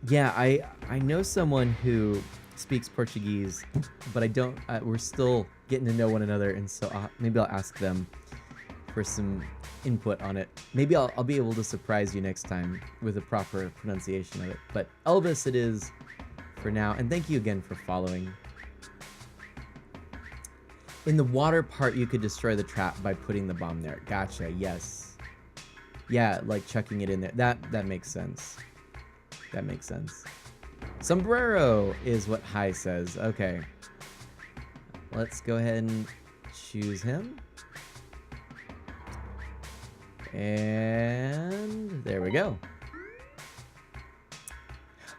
[SPEAKER 2] Yeah, I know someone who speaks Portuguese, but I don't. We're still getting to know one another, and so maybe I'll ask them for some input on it. Maybe I'll be able to surprise you next time with a proper pronunciation of it. But Elvis it is for now, and thank you again for following. In the water part, you could destroy the trap by putting the bomb there. Gotcha, yes. Yeah, like chucking it in there. That makes sense. That makes sense. Sombrero is what Hi says. Okay. Let's go ahead and choose him. And there we go.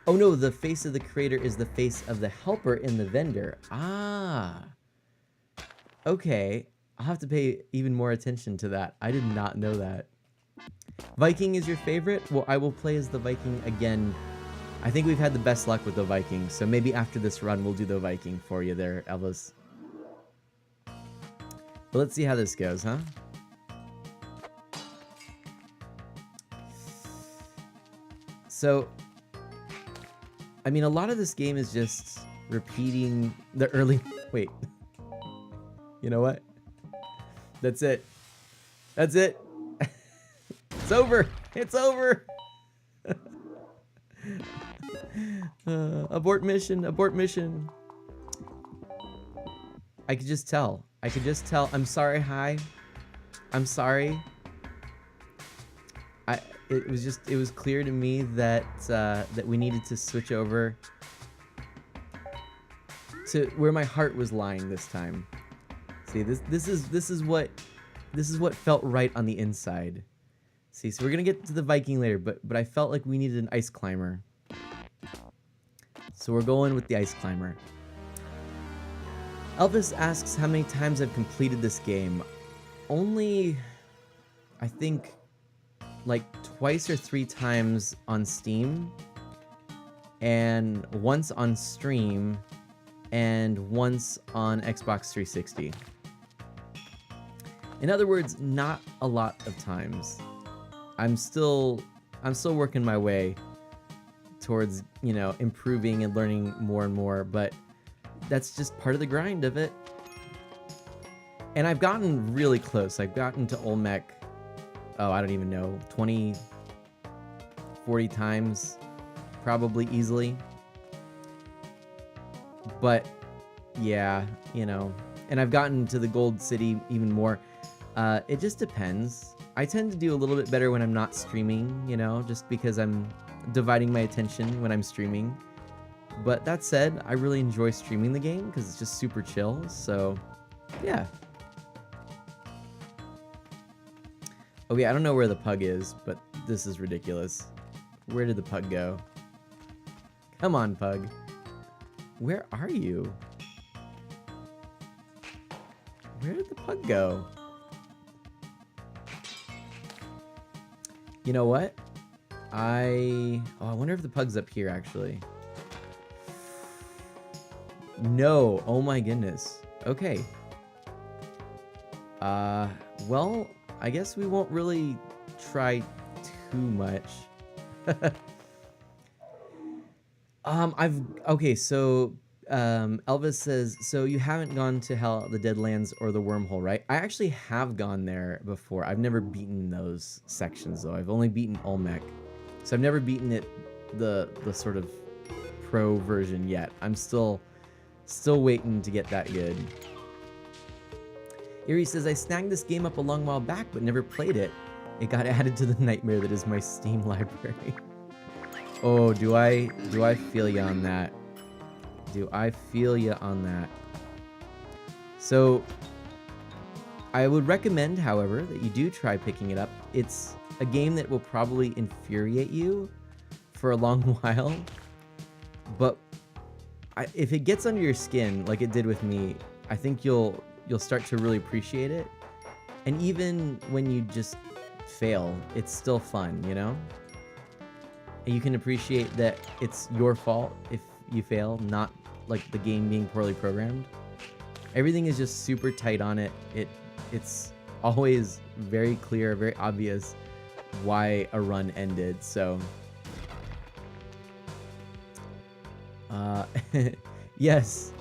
[SPEAKER 2] Oh no, the face of the creator is the face of the helper in the vendor. Ah. Okay. I'll have to pay even more attention to that. I did not know that. Viking is your favorite? Well, I will play as the Viking again I think we've had the best luck with the Vikings, so maybe after this run we'll do the Viking for you there, Elvis. But let's see how this goes, huh? So, I mean, a lot of this game is just repeating the early... Wait. You know what? That's it. That's it. It's over. It's over. Abort mission. Abort mission. I could just tell. I could just tell. I'm sorry, hi. I'm sorry. It was clear to me that that we needed to switch over to where my heart was lying this time. See, this is what felt right on the inside. See, so we're gonna get to the Viking later, but I felt like we needed an ice climber. So we're going with the ice climber. Elvis asks how many times I've completed this game. Only, I think, like twice or 3 times on Steam, and once on stream, and once on Xbox 360. In other words, not a lot of times. I'm still working my way towards, you know, improving and learning more and more, but that's just part of the grind of it. And I've gotten really close. I've gotten to Olmec, oh, I don't even know, 20, 40 times, probably easily. But yeah, you know, and I've gotten to the Gold City even more. It just depends. I tend to do a little bit better when I'm not streaming, you know, just because I'm dividing my attention when I'm streaming. But that said, I really enjoy streaming the game because it's just super chill, so yeah. Okay, I don't know where the pug is, but this is ridiculous. Where did the pug go? Come on, pug. Where are you? Where did the pug go? You know what? I wonder if the pug's up here, actually. No. Oh my goodness. Okay. Well, I guess we won't really try too much. Okay, so Elvis says, so you haven't gone to Hell, the Deadlands, or the Wormhole, right? I actually have gone there before. I've never beaten those sections, though. I've only beaten Olmec. So I've never beaten it, the sort of pro version yet. I'm still waiting to get that good. Erie says, I snagged this game up a long while back, but never played it. It got added to the nightmare that is my Steam library. Oh, do I feel you on that? Do I feel you on that? So, I would recommend, however, that you do try picking it up. It's a game that will probably infuriate you for a long while, but if it gets under your skin, like it did with me, I think you'll start to really appreciate it. And even when you just fail, it's still fun, you know? And you can appreciate that it's your fault if you fail, not like the game being poorly programmed. Everything is just super tight on it. It's always very clear, very obvious why a run ended. So yes,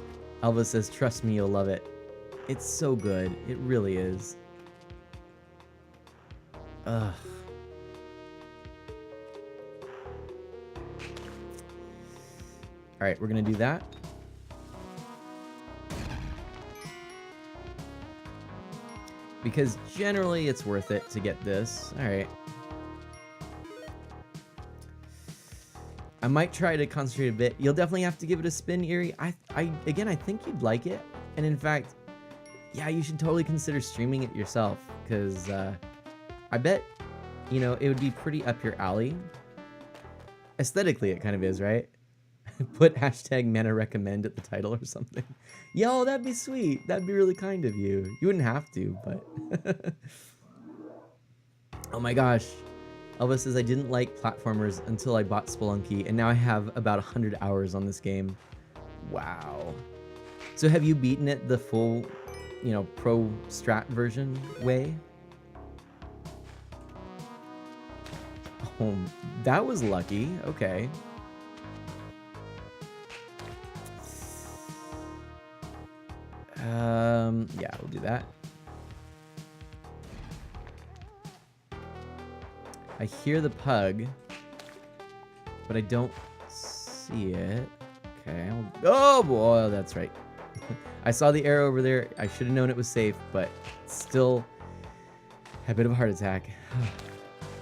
[SPEAKER 2] Elvis says, trust me, you'll love it. It's so good. It really is. Ugh. All right, we're gonna do that. Because generally it's worth it to get this. All right. I might try to concentrate a bit. You'll definitely have to give it a spin, Erie. Again, I think you'd like it. And in fact, yeah, you should totally consider streaming it yourself. Because I bet, you know, it would be pretty up your alley. Aesthetically, it kind of is, right? Put hashtag Mana recommend at the title or something. Yo, that'd be sweet. That'd be really kind of you. You wouldn't have to, but... Oh my gosh. Elvis says, I didn't like platformers until I bought Spelunky, and now I have about 100 hours on this game. Wow. So have you beaten it the full, you know, pro strat version way? Oh, that was lucky. Okay. Yeah, we'll do that. I hear the pug, but I don't see it. Okay. Oh, boy, that's right. I saw the arrow over there. I should have known it was safe, but still had a bit of a heart attack.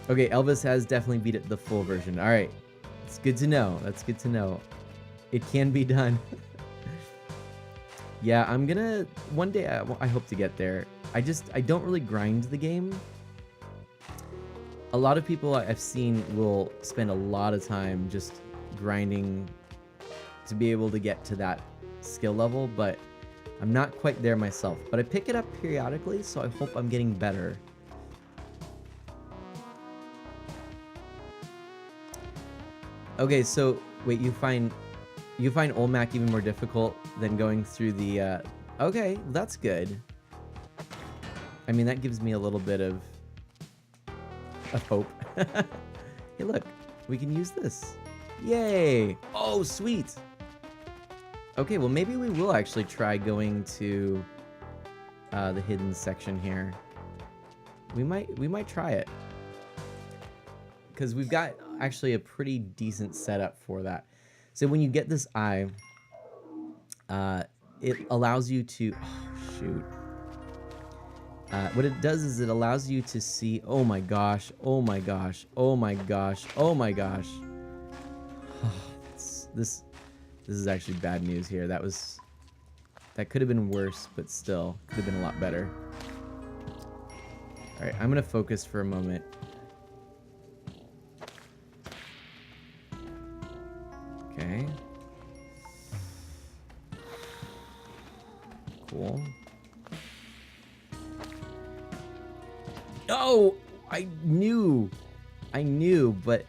[SPEAKER 2] Okay, Elvis has definitely beat it the full version. All right. It's good to know. That's good to know. It can be done. Yeah, I'm gonna... One day, I hope to get there. I don't really grind the game. A lot of people I've seen will spend a lot of time just grinding to be able to get to that skill level, but I'm not quite there myself. But I pick it up periodically, so I hope I'm getting better. Okay, so wait, you find Olmec even more difficult than going through the okay, that's good. I mean, that gives me a little bit of hope. Hey, look, we can use this. Yay! Oh, sweet. Okay, well, maybe we will actually try going to the hidden section here. We might try it, because we've got actually a pretty decent setup for that. So when you get this eye, it allows you to... Oh, shoot. What it does is it allows you to see... Oh my gosh. Oh my gosh. Oh my gosh. Oh my gosh. This is actually bad news here. That could have been worse, but still could have been a lot better. All right, I'm gonna focus for a moment. Okay. Cool. Oh, I knew, but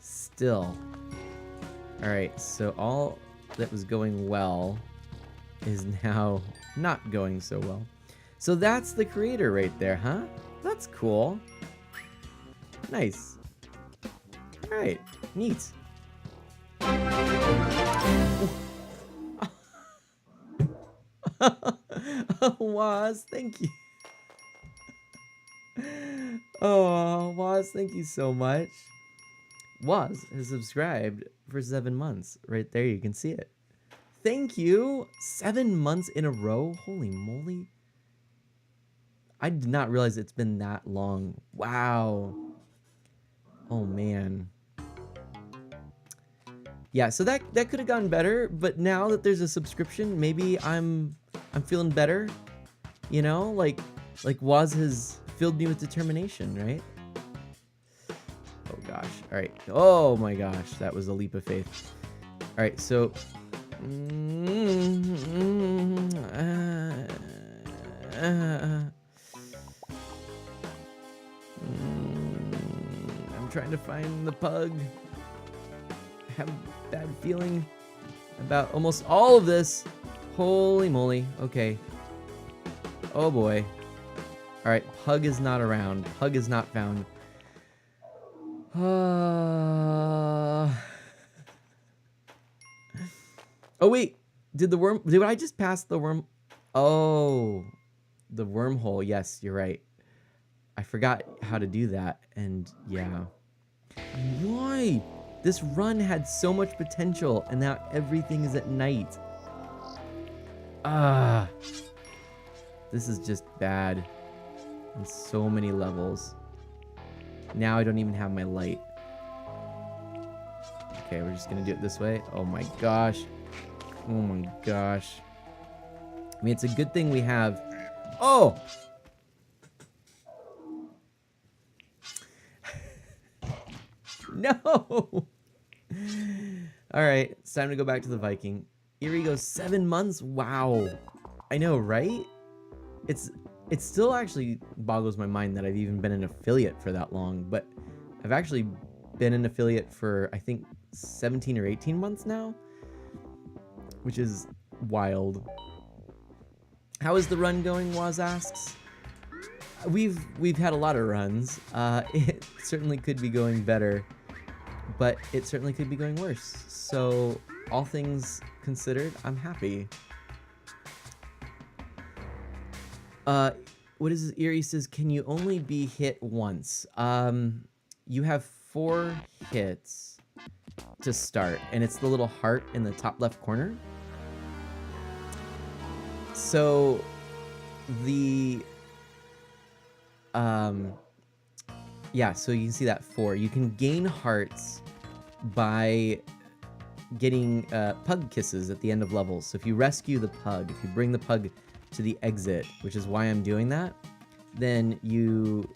[SPEAKER 2] still. All right, so all that was going well is now not going so well. So that's the creator right there, huh? That's cool. Nice. All right, neat. Waz, thank you. Oh, Waz, thank you so much. Waz has subscribed for 7 months. Right there, you can see it. Thank you. 7 months in a row. Holy moly. I did not realize it's been that long. Wow. Oh, man. Yeah, so that could have gone better, but now that there's a subscription, maybe I'm feeling better. You know, like Waz has filled me with determination, right? Oh gosh. All right. Oh my gosh, that was a leap of faith. All right, so I'm trying to find the pug. I have a bad feeling about almost all of this. Holy moly. Okay. Oh boy. All right, pug is not around. Pug is not found. Oh wait, did I just pass the worm? Oh, the wormhole. Yes, you're right. I forgot how to do that, and yeah. Why? This run had so much potential, and now everything is at night. Ah, this is just bad on so many levels. Now I don't even have my light. Okay, we're just gonna do it this way. Oh my gosh. Oh my gosh. I mean, it's a good thing we have... Oh! No! Alright, it's time to go back to the Viking. Here he goes, 7 months? Wow. I know, right? It's It still actually boggles my mind that I've even been an affiliate for that long, but I've actually been an affiliate for, I think, 17 or 18 months now, which is wild. How is the run going, Waz asks. We've had a lot of runs. It certainly could be going better, but it certainly could be going worse. So all things considered, I'm happy. What is this? Eerie says, can you only be hit once? You have 4 hits to start, and it's the little heart in the top left corner. So the yeah, so you can see that 4. You can gain hearts by getting pug kisses at the end of levels. So if you rescue the pug, if you bring the pug to the exit, which is why I'm doing that, then you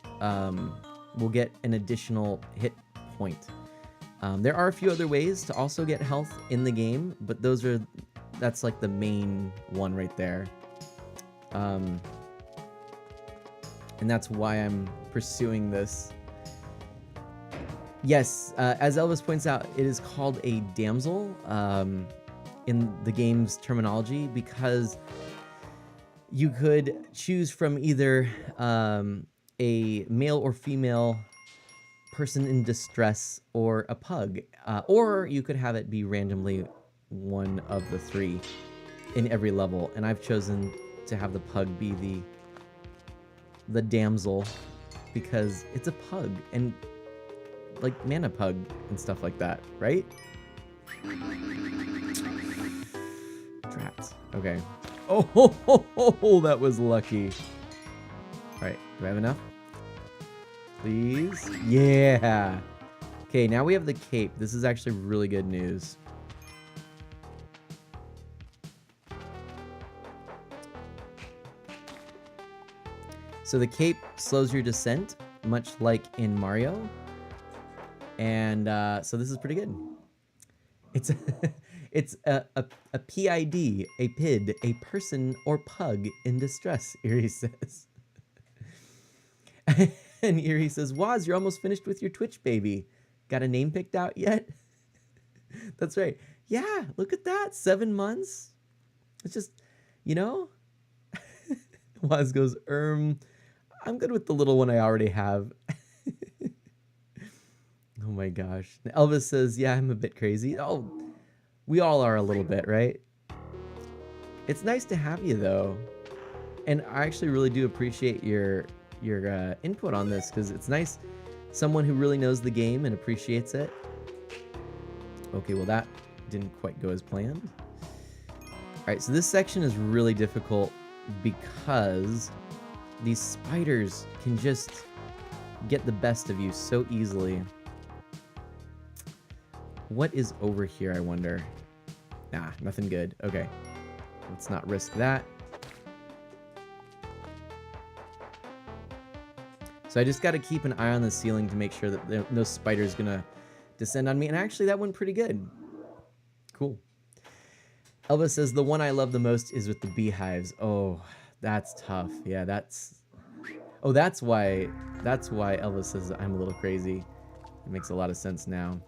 [SPEAKER 2] will get an additional hit point. There are a few other ways to also get health in the game, but that's like the main one right there. And that's why I'm pursuing this. Yes, as Elvis points out, it is called a damsel in the game's terminology because you could choose from either a male or female person in distress or a pug, or you could have it be randomly one of the 3 in every level. And I've chosen to have the pug be the damsel because it's a pug and like mana pug and stuff like that, right? Drats. Okay. Oh, that was lucky. All right, do I have enough? Please? Yeah. Okay, now we have the cape. This is actually really good news. So the cape slows your descent, much like in Mario. And so this is pretty good. It's it's a PID, a PID, a person or pug in distress, Eerie says. And Eerie says, Waz, you're almost finished with your Twitch, baby. Got a name picked out yet? That's right. Yeah, look at that. 7 months. It's just, you know? Waz goes, I'm good with the little one I already have. Oh my gosh. Elvis says, yeah, I'm a bit crazy. Oh, we all are a little bit, right? It's nice to have you, though. And I actually really do appreciate your input on this, because it's nice. Someone who really knows the game and appreciates it. Okay, well, that didn't quite go as planned. All right, so this section is really difficult because these spiders can just get the best of you so easily. What is over here, I wonder? Nah, nothing good. Okay, let's not risk that. So I just got to keep an eye on the ceiling to make sure that no spider's gonna descend on me. And actually, that went pretty good. Cool. Elvis says, the one I love the most is with the beehives. Oh, that's tough. Yeah, that's... Oh, that's why Elvis says I'm a little crazy. It makes a lot of sense now.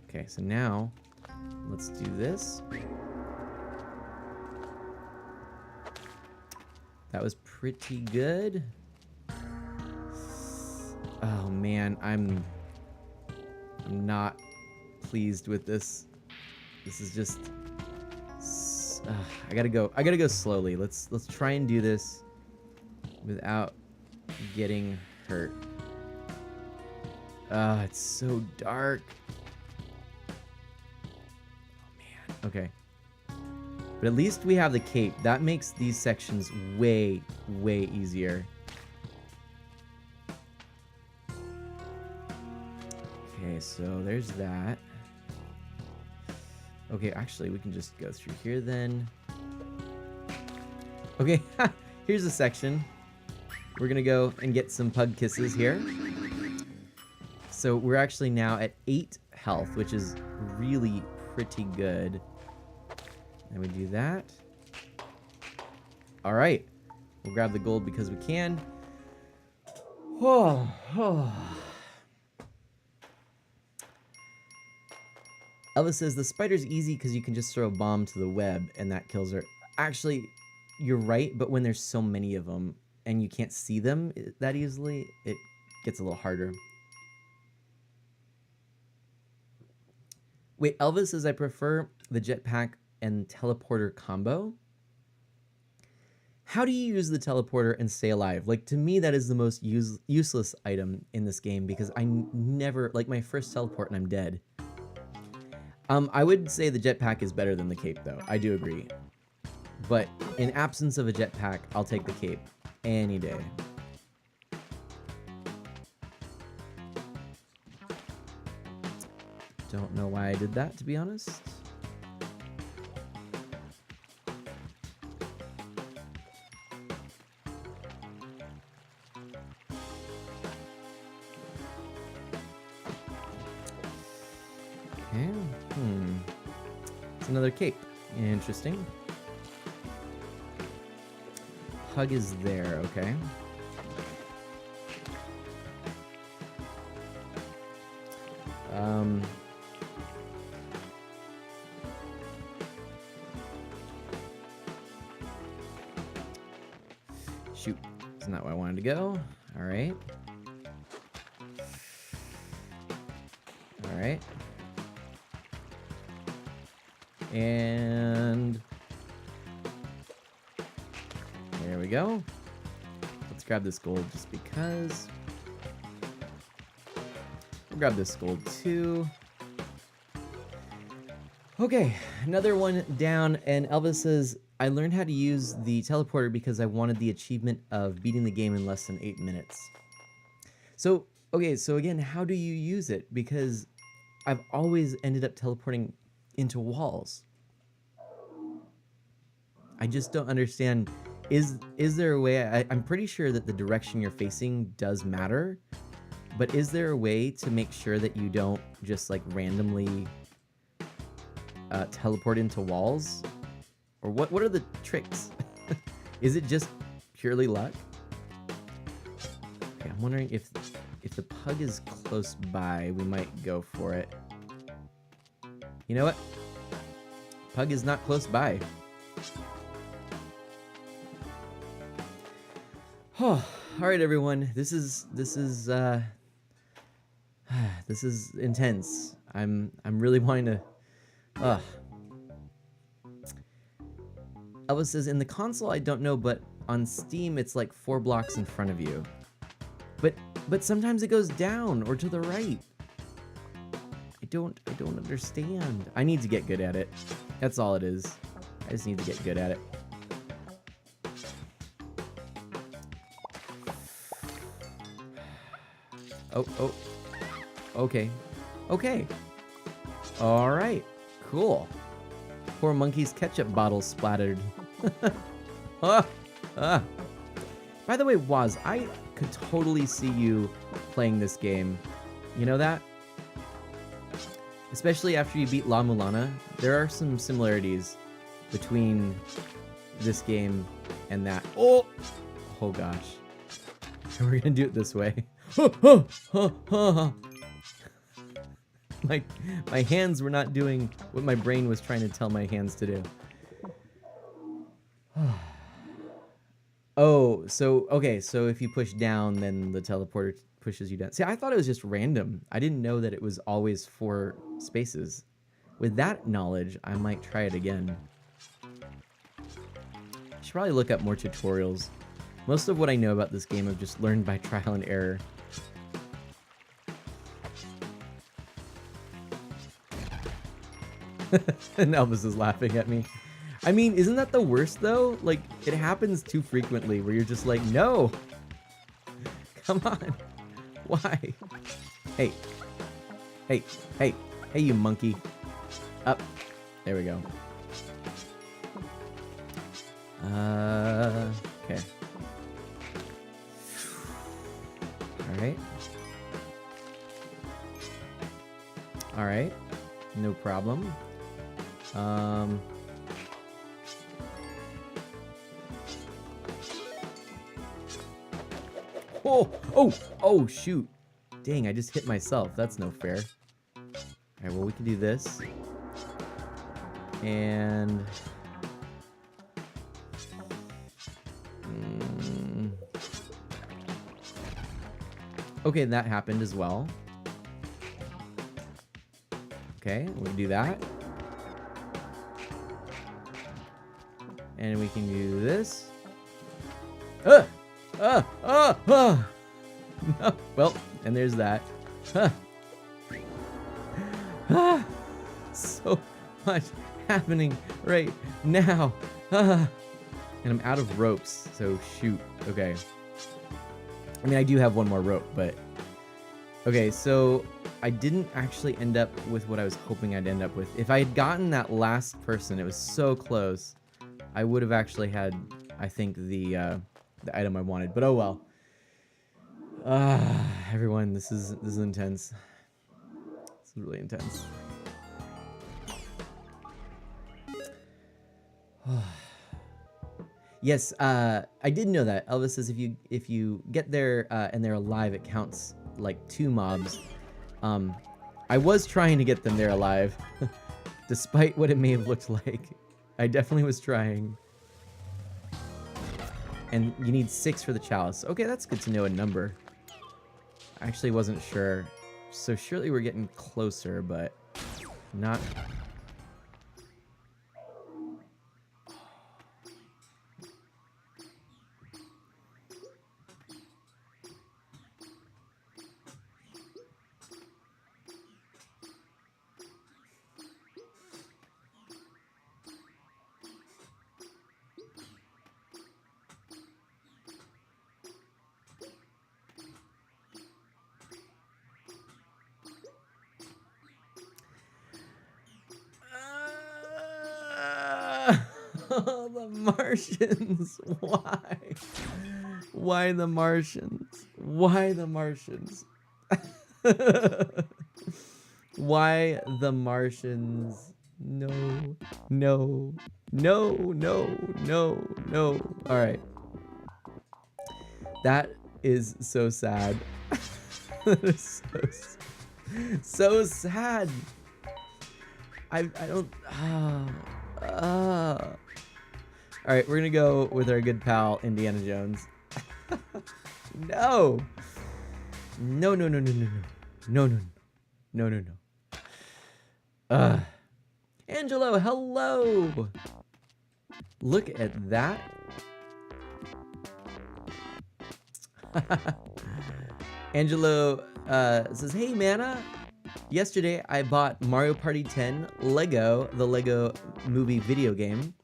[SPEAKER 2] Okay, so now, let's do this. That was pretty good. Oh man, I'm not pleased with this. This is just I gotta go slowly. Let's try and do this without getting hurt. It's so dark. Oh man. Okay. But at least we have the cape. That makes these sections way, way easier. Okay, so there's that. Okay, actually, we can just go through here then. Okay, here's a section. We're gonna go and get some pug kisses here. So we're actually now at 8 health, which is really pretty good. And we do that. All right. We'll grab the gold because we can. Oh, oh. Elvis says the spider's easy because you can just throw a bomb to the web and that kills her. Actually, you're right, but when there's so many of them and you can't see them that easily, it gets a little harder. Wait, Elvis says I prefer the jetpack and teleporter combo. How do you use the teleporter and stay alive? Like, to me, that is the most useless item in this game because I never, like, my first teleport and I'm dead. I would say the jetpack is better than the cape, though. I do agree. But in absence of a jetpack, I'll take the cape any day. Don't know why I did that, to be honest. Okay. It's another cape. Interesting. Hug is there, okay. Shoot, isn't that where I wanted to go? All right. All right. And there we go. Let's grab this gold just because. We'll grab this gold too. Okay, another one down, and Elvis says, I learned how to use the teleporter because I wanted the achievement of beating the game in less than 8 minutes. So, okay, so again, how do you use it? Because I've always ended up teleporting into walls. I just don't understand. Is there a way, I'm pretty sure that the direction you're facing does matter, but is there a way to make sure that you don't just like randomly teleport into walls? Or what are the tricks? Is it just purely luck? Okay, I'm wondering if the pug is close by, we might go for it. You know what? Pug is not close by. Oh, all right, everyone. This is intense. I'm really wanting to. Elvis says in the console I don't know, but on Steam it's like 4 blocks in front of you. But sometimes it goes down or to the right. I don't understand. I need to get good at it. That's all it is. I just need to get good at it. Oh. Okay. All right. Cool. Poor monkey's ketchup bottle splattered. By the way, Waz, I could totally see you playing this game. You know that? Especially after you beat La Mulana, there are some similarities between this game and that. Oh gosh. We're gonna do it this way. My hands were not doing what my brain was trying to tell my hands to do. Oh, so if you push down, then the teleporter pushes you down. See, I thought it was just random. I didn't know that it was always 4 spaces. With that knowledge, I might try it again. I should probably look up more tutorials. Most of what I know about this game I've just learned by trial and error. And Elvis is laughing at me. I mean, isn't that the worst though? Like, it happens too frequently where you're just like, no! Come on! Why? Hey, you monkey. Up. There we go. Okay. Alright. No problem. Oh, shoot. Dang, I just hit myself. That's no fair. Alright, well, we can do this. And... Okay, that happened as well. Okay, we'll do that. And we can do this. No. Well, and there's that. So much happening right now. And I'm out of ropes, so shoot. Okay. I mean, I do have one more rope, but... Okay, so I didn't actually end up with what I was hoping I'd end up with. If I had gotten that last person, it was so close, I would have actually had, I think, the item I wanted. But oh well. Everyone, this is intense. This is really intense. Yes, I did know that. Elvis says if you get there and they're alive, it counts like 2 mobs. I was trying to get them there alive, despite what it may have looked like. I definitely was trying. And you need 6 for the chalice. Okay, that's good to know a number. I actually wasn't sure. So surely we're getting closer, but not... The Martians. Why? Why the Martians? Why the Martians? Why the Martians? No, no, no, no, no, no. All right. That is so sad. That is so sad. I don't... All right, we're gonna go with our good pal Indiana Jones. No. No, no, no, no, no, no, no, no, no, no, no. Angelo, hello. Look at that. Angelo says, "Hey, Mana. Yesterday, I bought Mario Party 10 Lego, the Lego movie video game,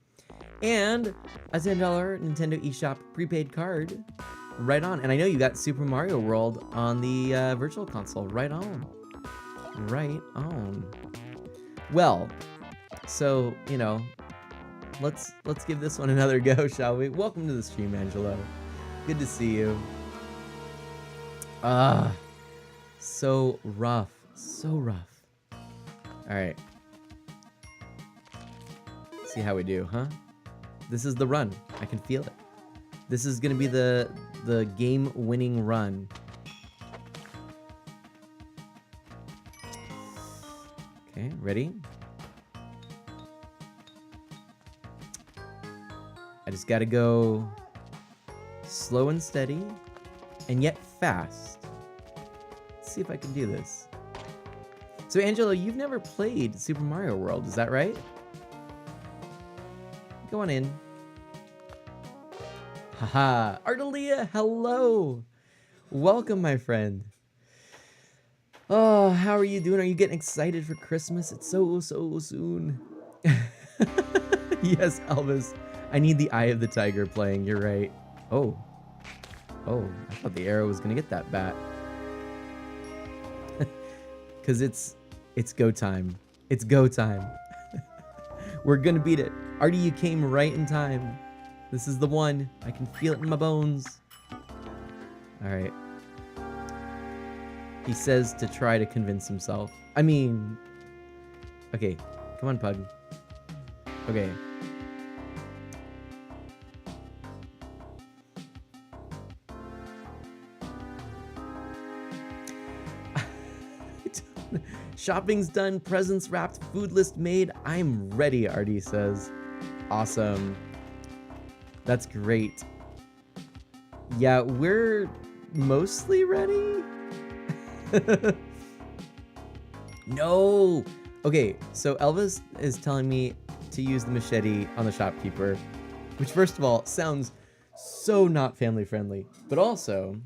[SPEAKER 2] and a $10 Nintendo eShop prepaid card. Right on. And I know you got Super Mario World on the Virtual Console. Right on. Right on. Well, so, you know, let's give this one another go, shall we? Welcome to the stream, Angelo. Good to see you. So rough. So rough. All right. See how we do, huh? This is the run. I can feel it. This is gonna be the game-winning run. Okay, ready? I just gotta go slow and steady, and yet fast. Let's see if I can do this. So, Angelo, you've never played Super Mario World, is that right? Go on in. Haha. Ardelia, hello. Welcome, my friend. Oh, how are you doing? Are you getting excited for Christmas? It's so soon. Yes, Elvis. I need the Eye of the Tiger playing. You're right. Oh, I thought the arrow was gonna get that bat. Cause it's go time. It's go time. We're gonna beat it. Artie, you came right in time. This is the one. I can feel it in my bones. All right. He says to try to convince himself. I mean, okay, come on, Pug. Okay. Shopping's done, presents wrapped, food list made. I'm ready, Artie says. Awesome. That's great. Yeah, we're mostly ready. No. Okay, so Elvis is telling me to use the machete on the shopkeeper, which first of all sounds so not family friendly, but also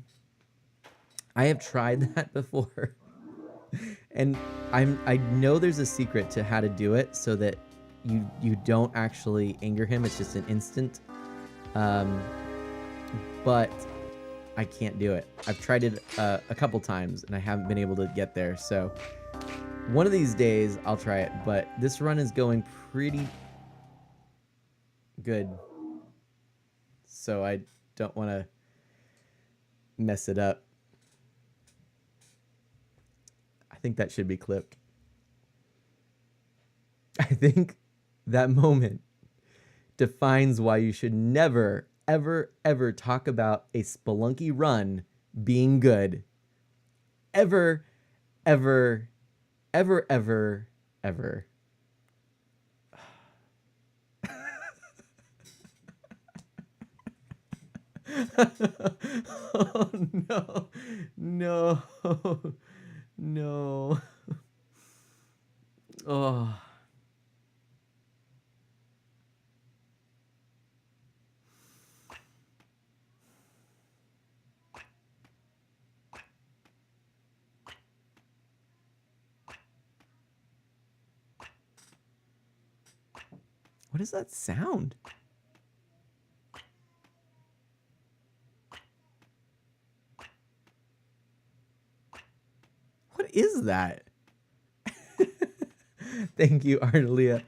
[SPEAKER 2] I have tried that before. And I know there's a secret to how to do it so that you don't actually anger him. It's just an instant. But I can't do it. I've tried it a couple times and I haven't been able to get there. So one of these days I'll try it, but this run is going pretty good. So I don't want to mess it up. I think that should be clipped. I think that moment defines why you should never, ever, ever talk about a Spelunky run being good. Ever, ever, ever, ever, ever. Oh, no. No. No. Oh. What is that sound? What is that? Thank you, Ardelia.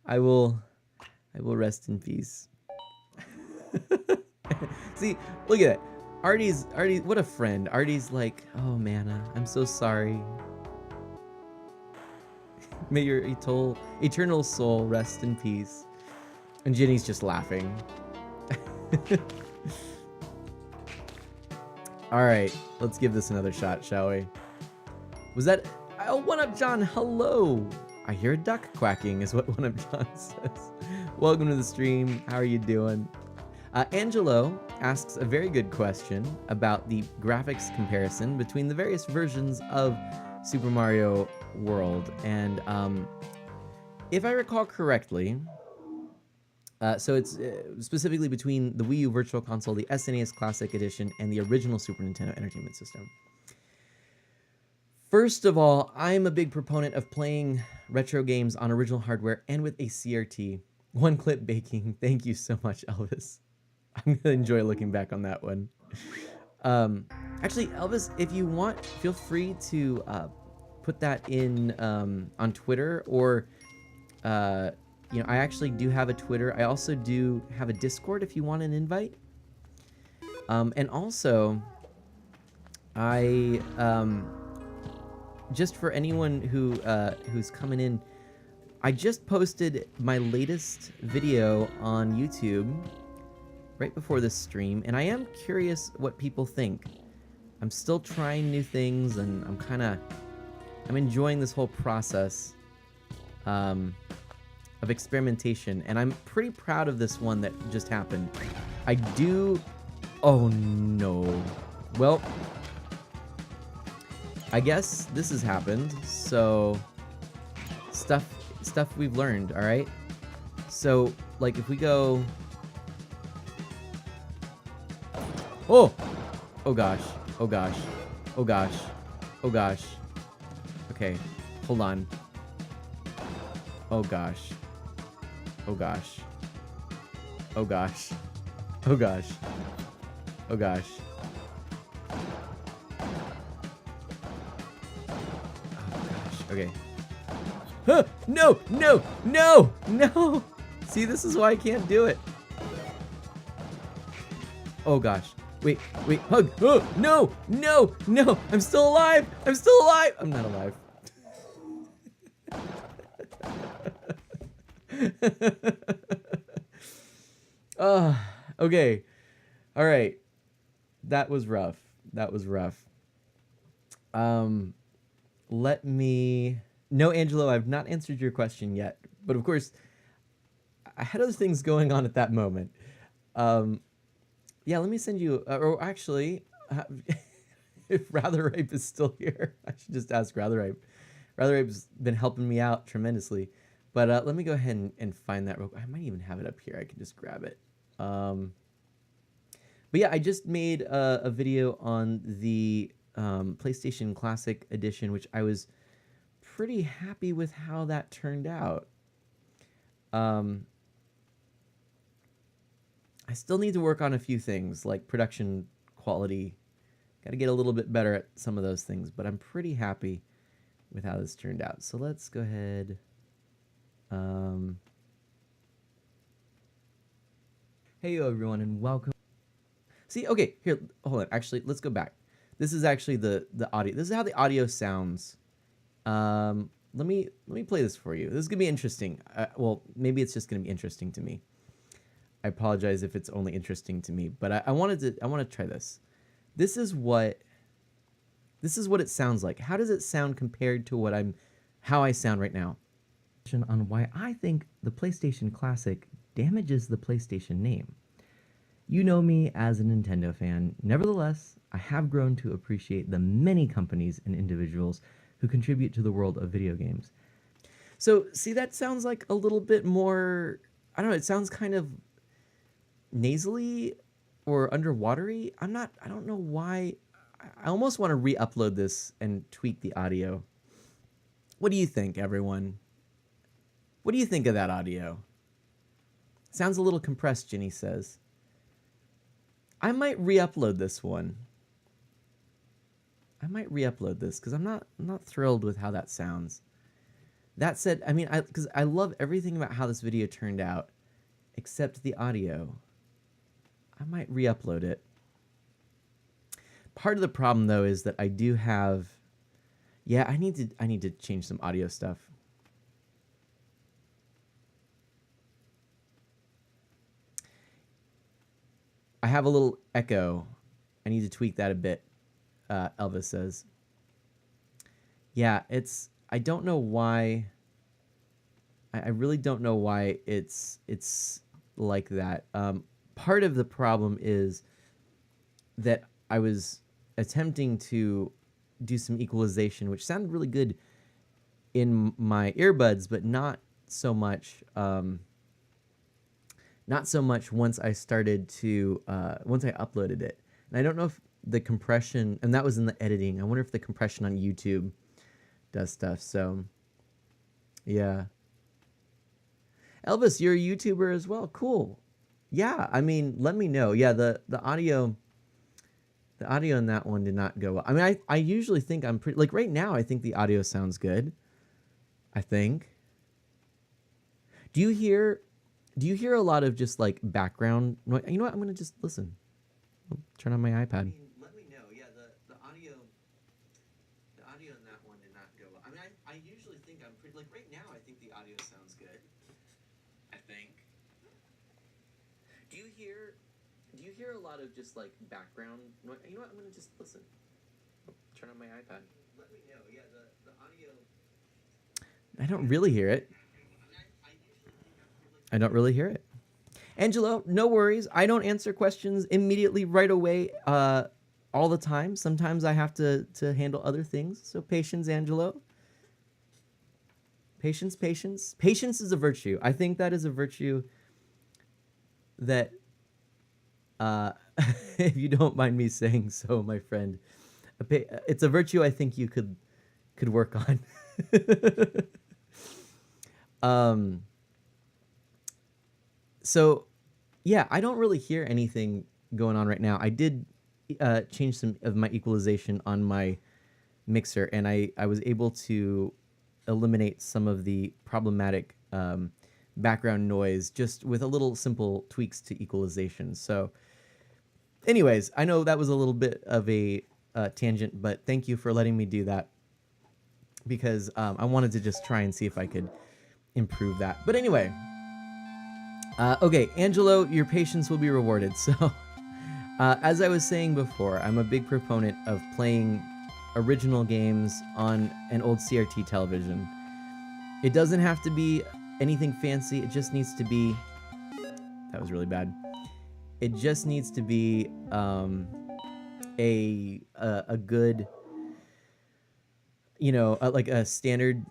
[SPEAKER 2] I will rest in peace. See, look at it. Artie, what a friend. Artie's like, oh, Mana, I'm so sorry. May your eternal soul rest in peace. And Ginny's just laughing. All right, let's give this another shot, shall we? Was that... Oh, One Up John, hello! I hear a duck quacking is what One Up John says. Welcome to the stream. How are you doing? Angelo asks a very good question about the graphics comparison between the various versions of Super Mario World. And if I recall correctly, so it's specifically between the Wii U Virtual Console, the SNES Classic Edition, and the original Super Nintendo Entertainment System. First of all, I'm a big proponent of playing retro games on original hardware and with a CRT. One clip baking. Thank you so much, Elvis. I'm going to enjoy looking back on that one. Actually, Elvis, if you want, feel free to put that in on Twitter, or you know, I actually do have a Twitter. I also do have a Discord if you want an invite. And also, I just for anyone who's coming in, I just posted my latest video on YouTube right before this stream, and I am curious what people think. I'm still trying new things, and I'm enjoying this whole process of experimentation, and I'm pretty proud of this one that just happened. I do... Oh no. Well, I guess this has happened, so stuff we've learned, all right? So, like, if we go... Oh! Oh gosh. Oh gosh. Oh gosh. Oh gosh. Okay, hold on. Oh gosh. Oh gosh. Oh gosh. Oh gosh. Oh gosh. Okay. Huh! No! No! No! No! See, this is why I can't do it. Oh gosh. Wait, wait, hug! Oh, no! No! No! I'm still alive! I'm still alive! I'm not alive. Okay. All right. That was rough. That was rough. let me... No, Angelo, I've not answered your question yet. But of course, I had other things going on at that moment. Yeah, let me send you... or actually, if Rather Rape is still here, I should just ask Rather Rape. Rather Rape's been helping me out tremendously. But let me go ahead and find that real quick. I might even have it up here. I can just grab it. But yeah, I just made a video on the PlayStation Classic Edition, which I was pretty happy with how that turned out. I still need to work on a few things, like production quality. Got to get a little bit better at some of those things, but I'm pretty happy with how this turned out. So let's go ahead. Hey everyone, and welcome. See, okay, here, hold on. Actually, let's go back. This is actually the audio. This is how the audio sounds. Let me play this for you. This is gonna be interesting. Well, maybe it's just gonna be interesting to me. I apologize if it's only interesting to me, but I want to try this. This is what it sounds like. How does it sound compared to how I sound right now? On why I think the PlayStation Classic damages the PlayStation name. You know me as a Nintendo fan. Nevertheless, I have grown to appreciate the many companies and individuals who contribute to the world of video games. So, see, that sounds like a little bit more, I don't know, it sounds kind of nasally or underwatery. I don't know why. I almost want to re-upload this and tweak the audio. What do you think, everyone? What do you think of that audio? Sounds a little compressed, Ginny says. I might re-upload this one. I might re-upload this because I'm not thrilled with how that sounds. That said, I mean, because I love everything about how this video turned out, except the audio. I might re-upload it. Part of the problem though is that I do have, yeah, I need to change some audio stuff. I have a little echo. I need to tweak that a bit, Elvis says. Yeah, I don't know why. I really don't know why it's like that. Part of the problem is that I was attempting to do some equalization, which sounded really good in my earbuds, but not so much. Not so much once I started to, once I uploaded it. And I don't know if the compression, and that was in the editing. I wonder if the compression on YouTube does stuff. So, yeah. Elvis, you're a YouTuber as well. Cool. Yeah, I mean, let me know. Yeah, the audio in that one did not go well. I mean, I usually think I'm pretty, like right now, I think the audio sounds good. I think. Do you hear a lot of just like background noise? You know what? I'm going to just listen. I'll turn on my iPad. I mean, let me know. Yeah, the audio in that one did not go well. I mean, I usually think I'm pretty, like right now, I think the audio sounds good. I think. Do you hear a lot of just like background noise? You know what? I'm going to just listen. I'll turn on my iPad. Let me know. Yeah, the audio. I don't really hear it. I don't really hear it. Angelo, no worries. I don't answer questions immediately right away all the time. Sometimes I have to handle other things. So patience, Angelo. Patience. Patience is a virtue. I think that is a virtue that, if you don't mind me saying so, my friend, it's a virtue I think you could work on. So, yeah, I don't really hear anything going on right now. I did change some of my equalization on my mixer, and I was able to eliminate some of the problematic background noise just with a little simple tweaks to equalization. So, anyways, I know that was a little bit of a tangent, but thank you for letting me do that because I wanted to just try and see if I could improve that. But anyway... okay, Angelo, your patience will be rewarded. So, as I was saying before, I'm a big proponent of playing original games on an old CRT television. It doesn't have to be anything fancy. It just needs to be... That was really bad. It just needs to be a good, like a standard,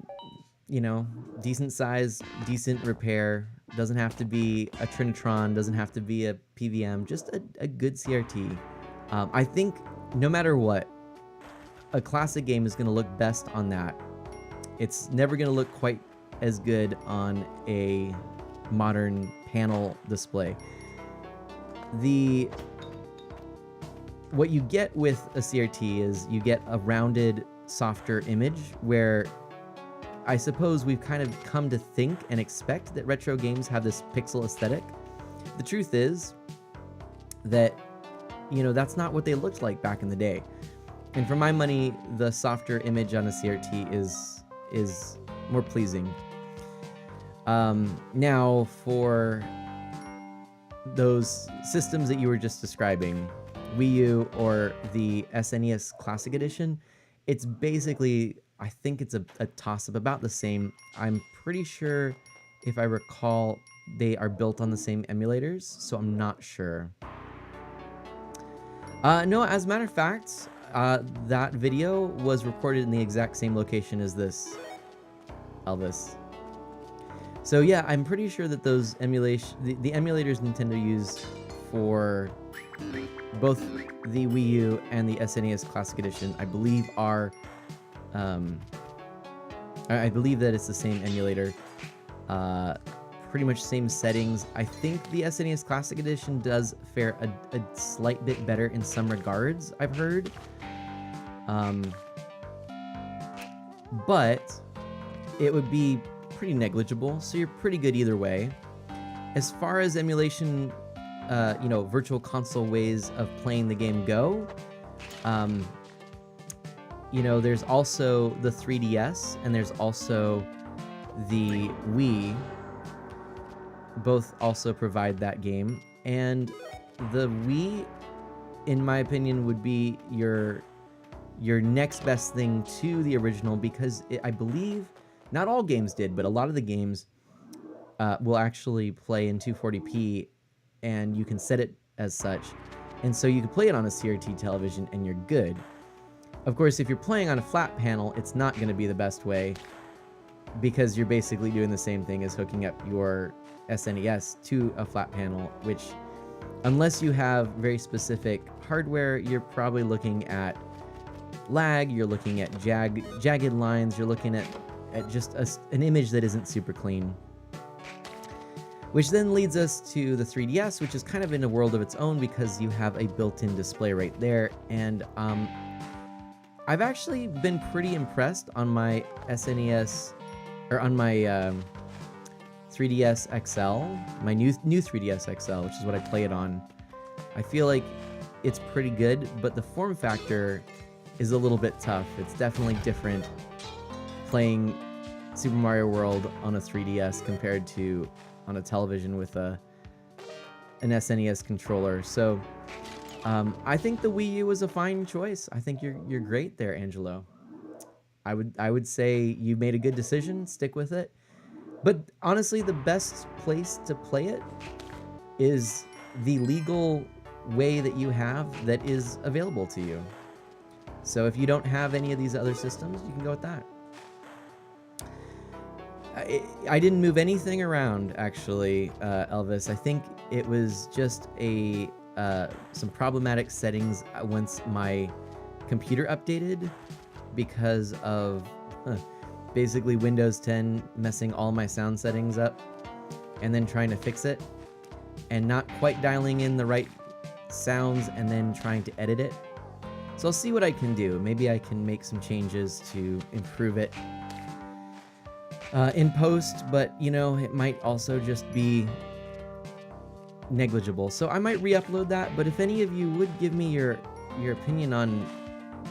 [SPEAKER 2] decent size, decent repair. Doesn't have to be a Trinitron, doesn't have to be a PVM, just a good CRT. I think no matter what, a classic game is going to look best on that. It's never going to look quite as good on a modern panel display. What you get with a CRT is you get a rounded, softer image where I suppose we've kind of come to think and expect that retro games have this pixel aesthetic. The truth is that, that's not what they looked like back in the day. And for my money, the softer image on a CRT is more pleasing. Now, for those systems that you were just describing, Wii U or the SNES Classic Edition, it's basically, I think it's a toss-up, about the same. I'm pretty sure, if I recall, they are built on the same emulators, so I'm not sure. No, as a matter of fact, that video was recorded in the exact same location as this, Elvis. So yeah, I'm pretty sure that those the emulators Nintendo used for both the Wii U and the SNES Classic Edition, I believe are, I believe that it's the same emulator, pretty much same settings. I think the SNES Classic Edition does fare a slight bit better in some regards, I've heard. But it would be pretty negligible, so you're pretty good either way. As far as emulation, virtual console ways of playing the game go, there's also the 3DS and there's also the Wii. Both also provide that game, and the Wii, in my opinion, would be your next best thing to the original, because I believe not all games did, but a lot of the games will actually play in 240p, and you can set it as such. And so you can play it on a CRT television and you're good. Of course, if you're playing on a flat panel, it's not going to be the best way, because you're basically doing the same thing as hooking up your SNES to a flat panel, which, unless you have very specific hardware, you're probably looking at lag, you're looking at jagged lines, you're looking at just an image that isn't super clean. Which then leads us to the 3DS, which is kind of in a world of its own, because you have a built-in display right there. And I've actually been pretty impressed on my SNES, or on my 3DS XL, my new 3DS XL, which is what I play it on. I feel like it's pretty good, but the form factor is a little bit tough. It's definitely different playing Super Mario World on a 3DS compared to on a television with an SNES controller. So I think the Wii U was a fine choice. I think you're great there, Angelo. I would say you made a good decision. Stick with it. But honestly, the best place to play it is the legal way that you have that is available to you. So if you don't have any of these other systems, you can go with that. I didn't move anything around, actually, Elvis. I think it was just some problematic settings once my computer updated, because of basically Windows 10 messing all my sound settings up, and then trying to fix it, and not quite dialing in the right sounds, and then trying to edit it. So I'll see what I can do. Maybe I can make some changes to improve it in post, but it might also just be negligible. So I might re-upload that, but if any of you would give me your opinion on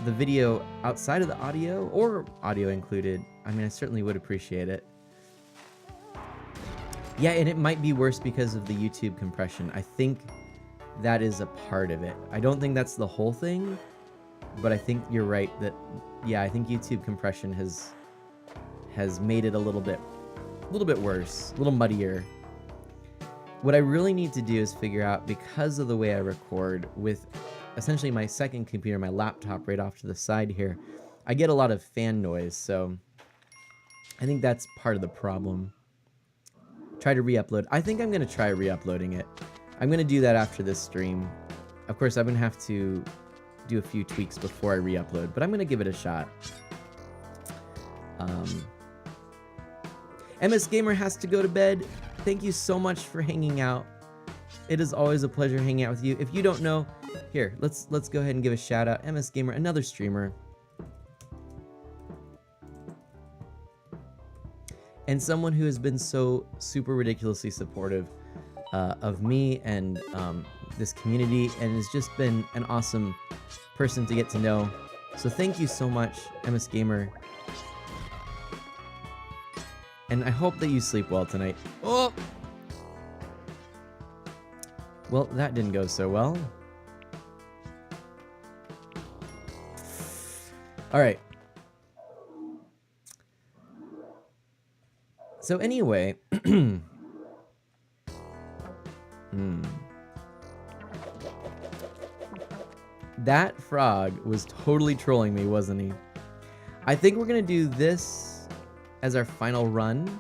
[SPEAKER 2] the video outside of the audio, or audio included, I certainly would appreciate it. Yeah, and it might be worse because of the YouTube compression. I think that is a part of it. I don't think that's the whole thing, but I think you're right that, yeah, I think YouTube compression has made it a little bit worse, a little muddier. What I really need to do is figure out, because of the way I record with essentially my second computer, my laptop right off to the side here, I get a lot of fan noise, so I think that's part of the problem. Try to re-upload. I think I'm going to try re-uploading it. I'm going to do that after this stream. Of course, I'm going to have to do a few tweaks before I re-upload, but I'm going to give it a shot. MS Gamer has to go to bed. Thank you so much for hanging out. It is always a pleasure hanging out with you. If you don't know, here, let's go ahead and give a shout out. MS Gamer, another streamer. And someone who has been so super ridiculously supportive of me and this community, and has just been an awesome person to get to know. So thank you so much, MS Gamer. And I hope that you sleep well tonight. Oh! Well, that didn't go so well. All right. So anyway, that frog was totally trolling me, wasn't he? I think we're gonna do this as our final run,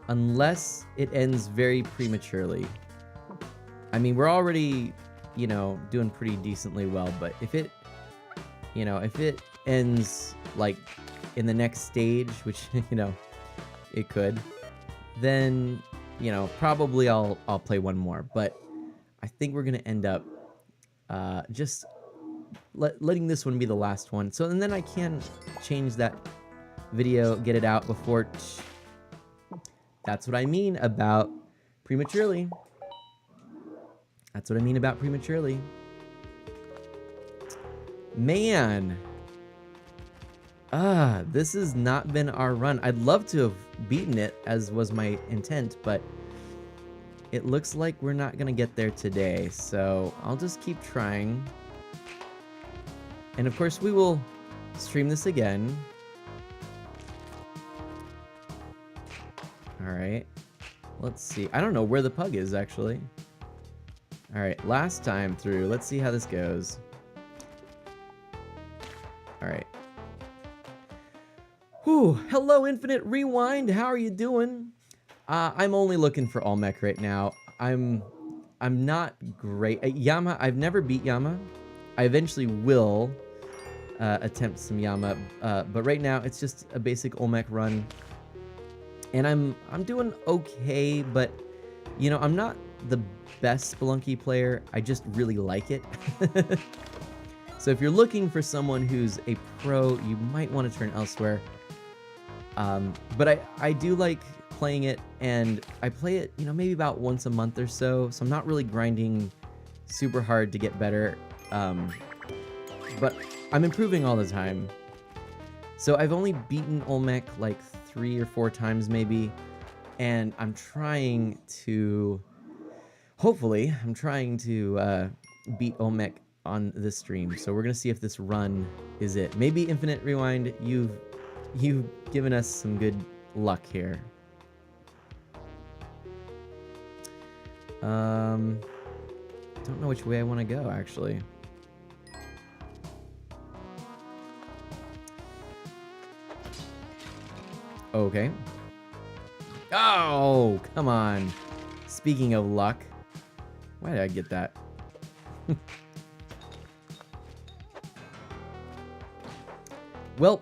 [SPEAKER 2] unless it ends very prematurely. I mean, we're already, you know, doing pretty decently well, but if it, you know, if it ends like in the next stage, which, you know, it could, then, you know, probably I'll play one more, but I think we're gonna end up just letting this one be the last one. So, and then I can change that video, get it out before. That's what I mean about prematurely. That's what I mean about prematurely. Man. This has not been our run. I'd love to have beaten it, as was my intent, but it looks like we're not gonna get there today, so I'll just keep trying. And of course, we will stream this again. Alright. Let's see. I don't know where the pug is, actually. Alright, last time through. Let's see how this goes. Alright. Whew. Hello, Infinite Rewind. How are you doing? I'm only looking for Olmec right now. I'm not great at Yama. I've never beat Yama. I eventually will attempt some Yama, but right now it's just a basic Olmec run. And I'm doing okay, but you know, I'm not the best Spelunky player. I just really like it. So if you're looking for someone who's a pro, you might want to turn elsewhere. But I do like playing it, and I play it, you know, maybe about once a month or so. So I'm not really grinding super hard to get better. But I'm improving all the time. So I've only beaten Olmec like 3 or 4 times maybe, and I'm trying to, hopefully, I'm trying to beat Olmec on this stream. So we're gonna see if this run is it. Maybe Infinite Rewind, you've given us some good luck here. Don't know which way I want to go, actually. Okay. Oh, come on. Speaking of luck. Why did I get that? Well,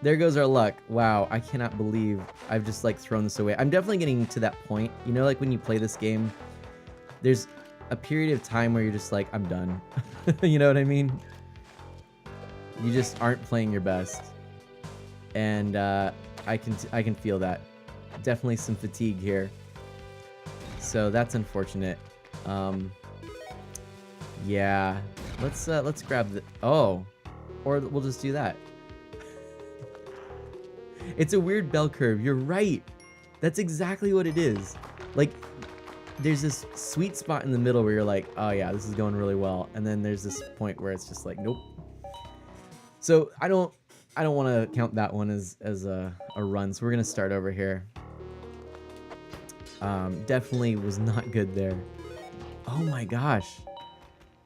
[SPEAKER 2] there goes our luck. Wow, I cannot believe I've just like thrown this away. I'm definitely getting to that point. You know, like when you play this game, there's a period of time where you're just like, I'm done. You know what I mean? You just aren't playing your best. And I can feel that. Definitely some fatigue here. So that's unfortunate. Yeah. Let's grab the, oh. Or we'll just do that. It's a weird bell curve. You're right. That's exactly what it is. Like, there's this sweet spot in the middle where you're like, oh yeah, this is going really well, and then there's this point where it's just like, nope. So I don't want to count that one as a run. So we're gonna start over here. Definitely was not good there. Oh my gosh.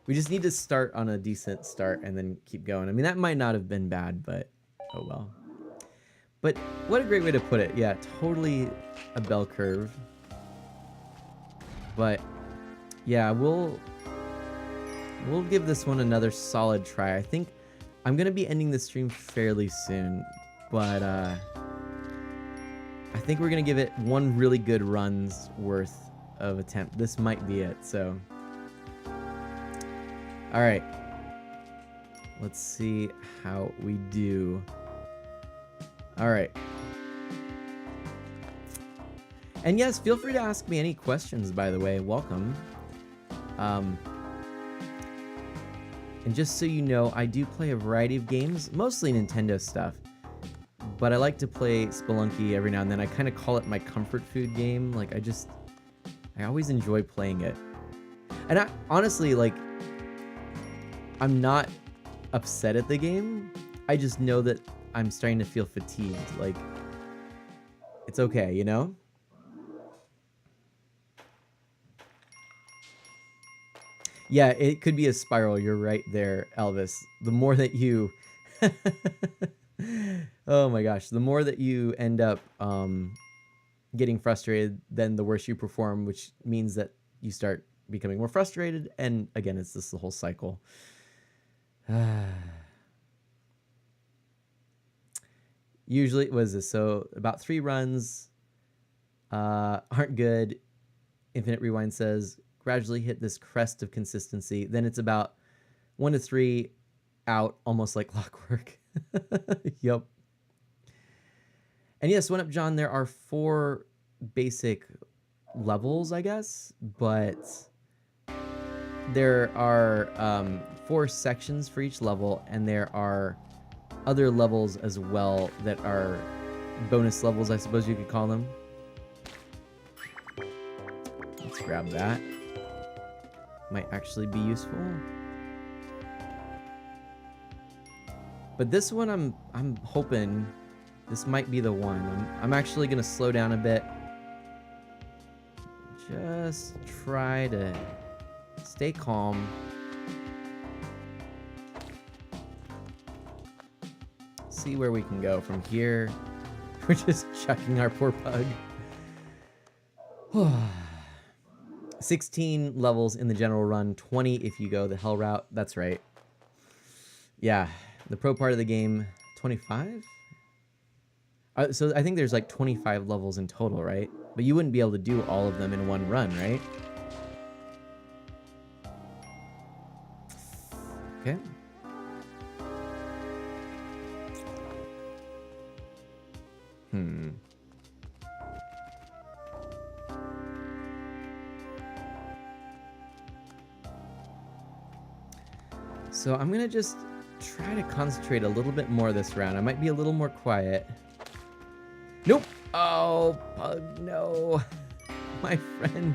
[SPEAKER 2] We just need to start on a decent start and then keep going. I mean, that might not have been bad, but oh well. But what a great way to put it. Yeah, totally a bell curve. But yeah, we'll give this one another solid try. I think I'm gonna be ending the stream fairly soon, but I think we're gonna give it one really good run's worth of attempt. This might be it. So, all right, let's see how we do. All right. And yes, feel free to ask me any questions, by the way. Welcome. And just so you know, I do play a variety of games, mostly Nintendo stuff. But I like to play Spelunky every now and then. I kind of call it my comfort food game. Like, I always enjoy playing it. And I honestly, like, I'm not upset at the game. I just know that I'm starting to feel fatigued. Like, it's okay, you know? Yeah, it could be a spiral. You're right there, Elvis. The more that you... oh my gosh. The more that you end up getting frustrated, then the worse you perform, which means that you start becoming more frustrated. And again, it's this the whole cycle. Usually, what is this? So about 3 runs aren't good. Infinite Rewind says, gradually hit this crest of consistency. Then it's about 1 to 3 out, almost like clockwork. Yep. And yes, One Up John, there are 4 basic levels, I guess, but there are 4 sections for each level, and there are other levels as well that are bonus levels, I suppose you could call them. Let's grab that. Might actually be useful. But this one, I'm hoping this might be the one. I'm actually gonna slow down a bit. Just try to stay calm. See where we can go from here. We're just chucking our poor pug. 16 levels in the general run, 20 if you go the hell route. That's right. Yeah, the pro part of the game, 25? So I think there's like 25 levels in total, right? But you wouldn't be able to do all of them in one run, right? Okay. So I'm gonna just try to concentrate a little bit more this round. I might be a little more quiet. Nope. Oh, pug, no. My friend.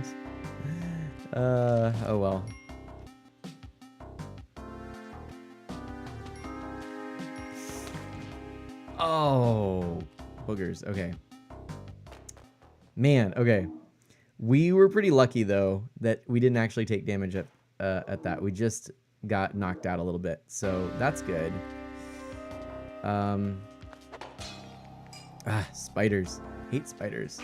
[SPEAKER 2] Oh well. Oh, boogers. Okay. Man, okay. We were pretty lucky though that we didn't actually take damage at that. We just got knocked out a little bit, so that's good. Spiders. Hate spiders.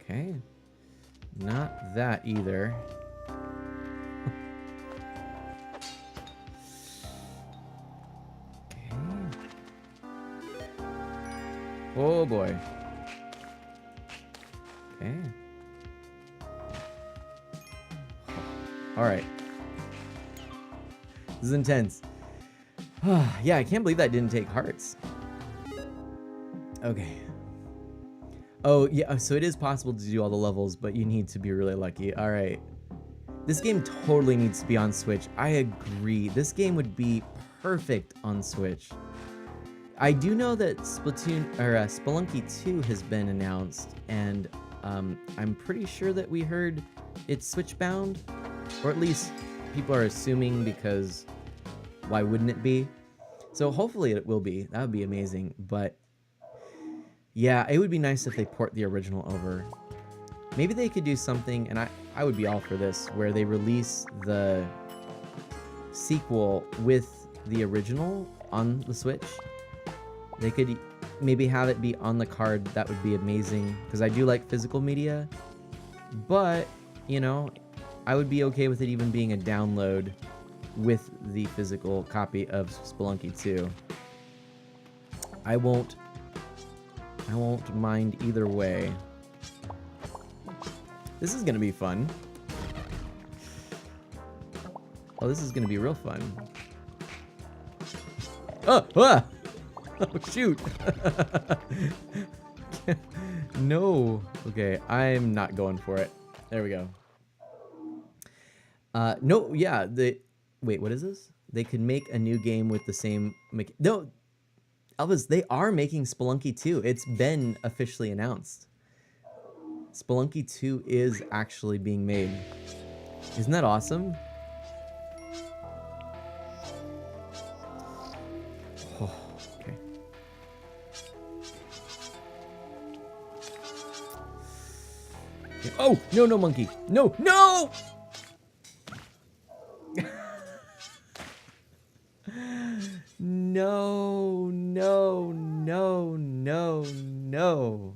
[SPEAKER 2] Okay. Not that either. Okay. Oh boy. Okay. All right. This is intense. Yeah, I can't believe that didn't take hearts. Okay. Oh, yeah, so it is possible to do all the levels, but you need to be really lucky. All right. This game totally needs to be on Switch. I agree. This game would be perfect on Switch. I do know that Spelunky 2 has been announced, and I'm pretty sure that we heard it's Switch-bound, or at least people are assuming, because why wouldn't it be? So hopefully it will be. That would be amazing. But yeah, it would be nice if they port the original over. Maybe they could do something, and I would be all for this, where they release the sequel with the original on the Switch. They could maybe have it be on the card. That would be amazing, because I do like physical media. But, you know, I would be okay with it even being a download with the physical copy of Spelunky 2. I won't mind either way. This is gonna be fun. Oh, this is gonna be real fun. Oh, ah! Oh, shoot! No. Okay, I'm not going for it. There we go. No, yeah, wait, what is this? They could make a new game with the same no, Elvis, they are making Spelunky 2. It's been officially announced. Spelunky 2 is actually being made. Isn't that awesome? Oh, okay. Oh, no, monkey. No, no! No, no, no, no, no.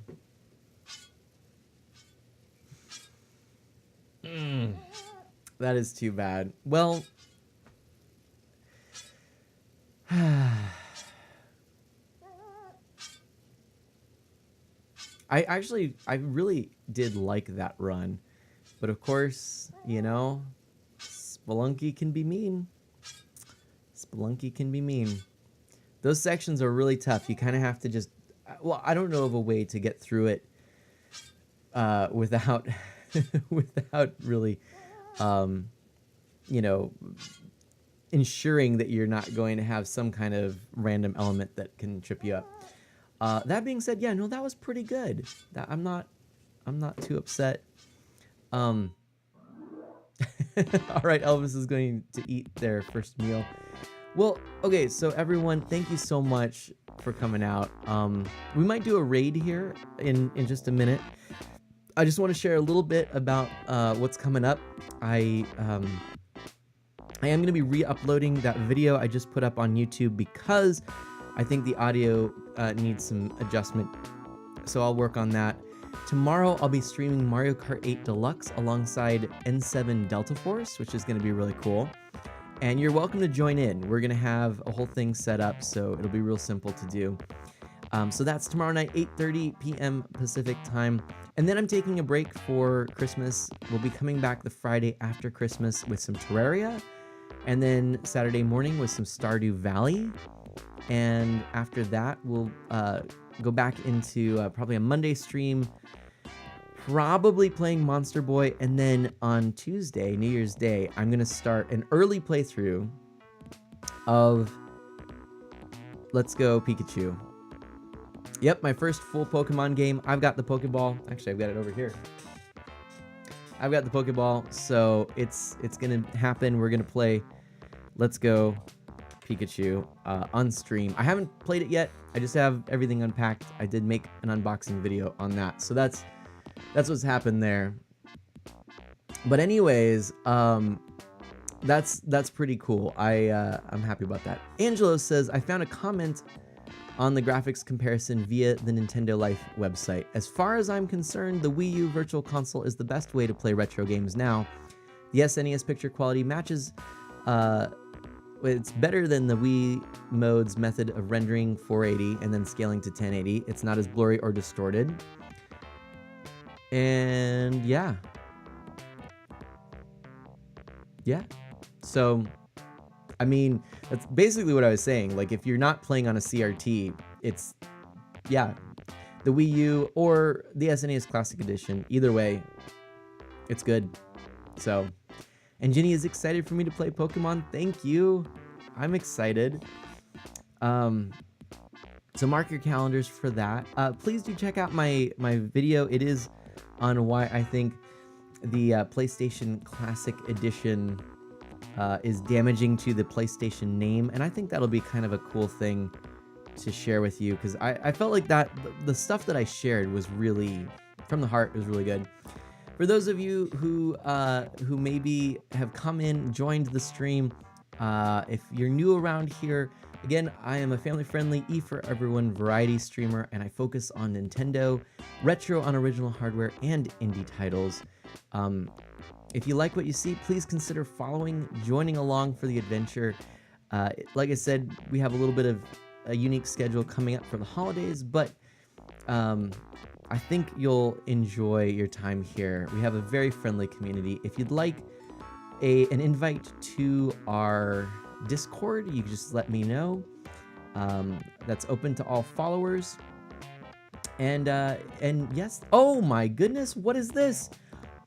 [SPEAKER 2] That is too bad. Well, I really did like that run. But of course, you know, Spelunky can be mean. Spelunky can be mean. Those sections are really tough. You kind of have to just... Well, I don't know of a way to get through it without without really, you know, ensuring that you're not going to have some kind of random element that can trip you up. That being said, yeah, no, that was pretty good. I'm not too upset. All right, Elvis is going to eat their first meal. Well, okay, so everyone, thank you so much for coming out. We might do a raid here in just a minute. I just want to share a little bit about what's coming up. I am going to be re-uploading that video I just put up on YouTube because I think the audio needs some adjustment. So I'll work on that. Tomorrow I'll be streaming Mario Kart 8 Deluxe alongside N7 Delta Force, which is going to be really cool. And you're welcome to join in. We're going to have a whole thing set up, so it'll be real simple to do. So that's tomorrow night, 8:30 p.m. Pacific time. And then I'm taking a break for Christmas. We'll be coming back the Friday after Christmas with some Terraria. And then Saturday morning with some Stardew Valley. And after that, we'll go back into probably a Monday stream, probably playing Monster Boy. And then on Tuesday, New Year's Day, I'm going to start an early playthrough of Let's Go Pikachu. Yep, my first full Pokemon game. I've got the Pokeball. Actually, I've got it over here. I've got the Pokeball, so it's going to happen. We're going to play Let's Go Pikachu on stream. I haven't played it yet. I just have everything unpacked. I did make an unboxing video on that. So that's what's happened there. But anyways, that's pretty cool. I'm happy about that. Angelo says, I found a comment on the graphics comparison via the Nintendo Life website. As far as I'm concerned, the Wii U Virtual Console is the best way to play retro games now. The SNES picture quality matches, it's better than the Wii mode's method of rendering 480 and then scaling to 1080. It's not as blurry or distorted. And yeah. So, I mean, that's basically what I was saying. Like, if you're not playing on a CRT, it's, yeah, the Wii U or the SNES Classic Edition. Either way, it's good. So, and Jenny is excited for me to play Pokemon. Thank you. I'm excited. So mark your calendars for that. Please do check out my video. It is on why I think the PlayStation Classic Edition is damaging to the PlayStation name, and I think that'll be kind of a cool thing to share with you, because I felt like that the stuff that I shared was really from the heart. It was really good. For those of you who maybe have come in, joined the stream, if you're new around here, again, I am a family-friendly E for Everyone variety streamer, and I focus on Nintendo, retro on original hardware, and indie titles. If you like what you see, please consider following, joining along for the adventure. Like I said, we have a little bit of a unique schedule coming up for the holidays, but I think you'll enjoy your time here. We have a very friendly community. If you'd like an invite to our Discord, you can just let me know. That's open to all followers. And yes, oh my goodness, what is this?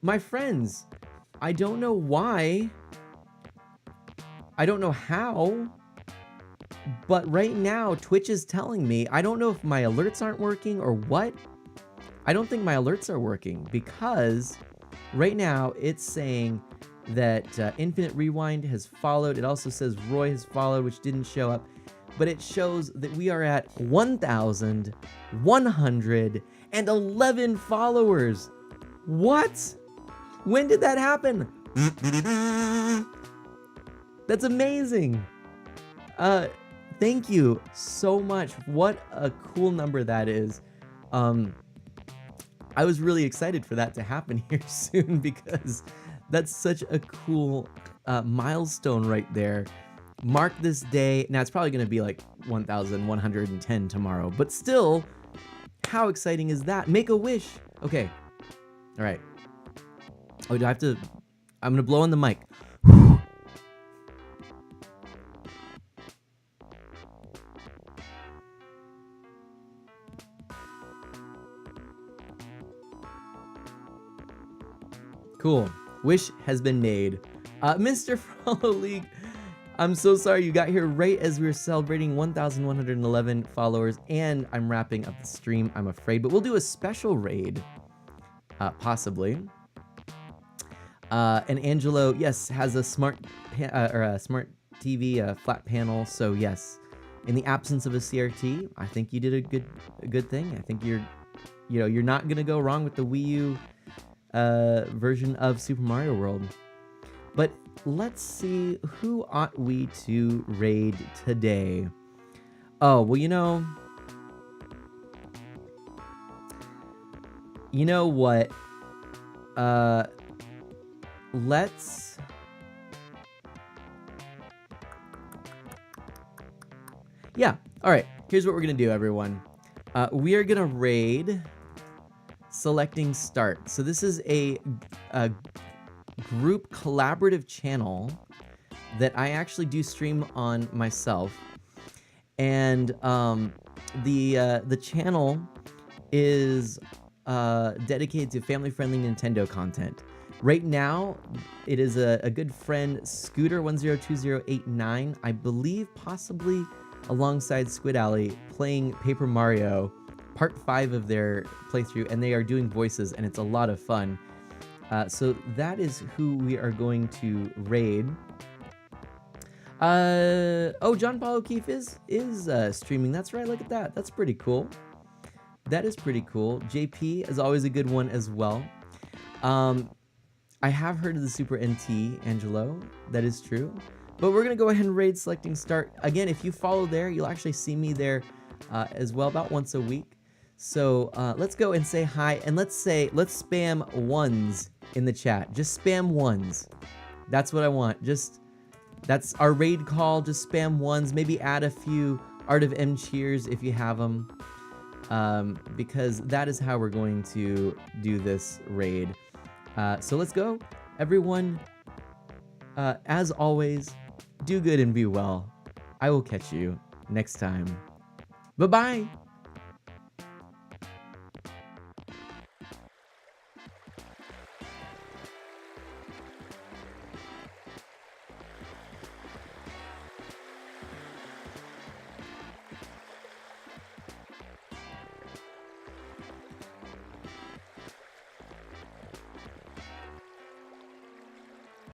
[SPEAKER 2] My friends, I don't know why, I don't know how, but right now Twitch is telling me, I don't know if my alerts aren't working or what. I don't think my alerts are working, because right now it's saying that Infinite Rewind has followed. It also says Roy has followed, which didn't show up, but it shows that we are at 1,111 followers. What? When did that happen? That's amazing. Thank you so much. What a cool number that is. I was really excited for that to happen here soon, because that's such a cool milestone right there. Mark this day. Now, it's probably going to be like 1,110 tomorrow, but still, how exciting is that? Make a wish. Okay. All right. Oh, do I have to? I'm going to blow on the mic. Cool. Wish has been made. Mr. Follow League, I'm so sorry you got here right as we were celebrating 1,111 followers, and I'm wrapping up the stream, I'm afraid, but we'll do a special raid, possibly. And Angelo, yes, has a smart TV flat panel, so yes, in the absence of a CRT, I think you did a good thing. I think you're not gonna go wrong with the Wii U version of Super Mario World. But let's see, who ought we to raid today? Oh, well, you know what? Let's... Yeah, all right. Here's what we're going to do, everyone. We are going to raid Selecting Start. So this is a group collaborative channel that I actually do stream on myself. And the channel is dedicated to family-friendly Nintendo content. Right now, it is a good friend, Scooter102089, I believe possibly alongside Squid Alley, playing Paper Mario, part 5 of their playthrough, and they are doing voices, and it's a lot of fun. So that is who we are going to raid. Oh, John Paul O'Keefe is streaming. That's right. Look at that. That's pretty cool. That is pretty cool. JP is always a good one as well. I have heard of the Super NT, Angelo. That is true. But we're going to go ahead and raid Selecting Start. Again, if you follow there, you'll actually see me there as well, about once a week. So let's go and say hi, and let's spam ones in the chat. Just spam ones. That's what I want. That's our raid call. Just spam ones. Maybe add a few Art of M cheers if you have them, because that is how we're going to do this raid. So let's go, everyone. As always, do good and be well. I will catch you next time. Bye-bye.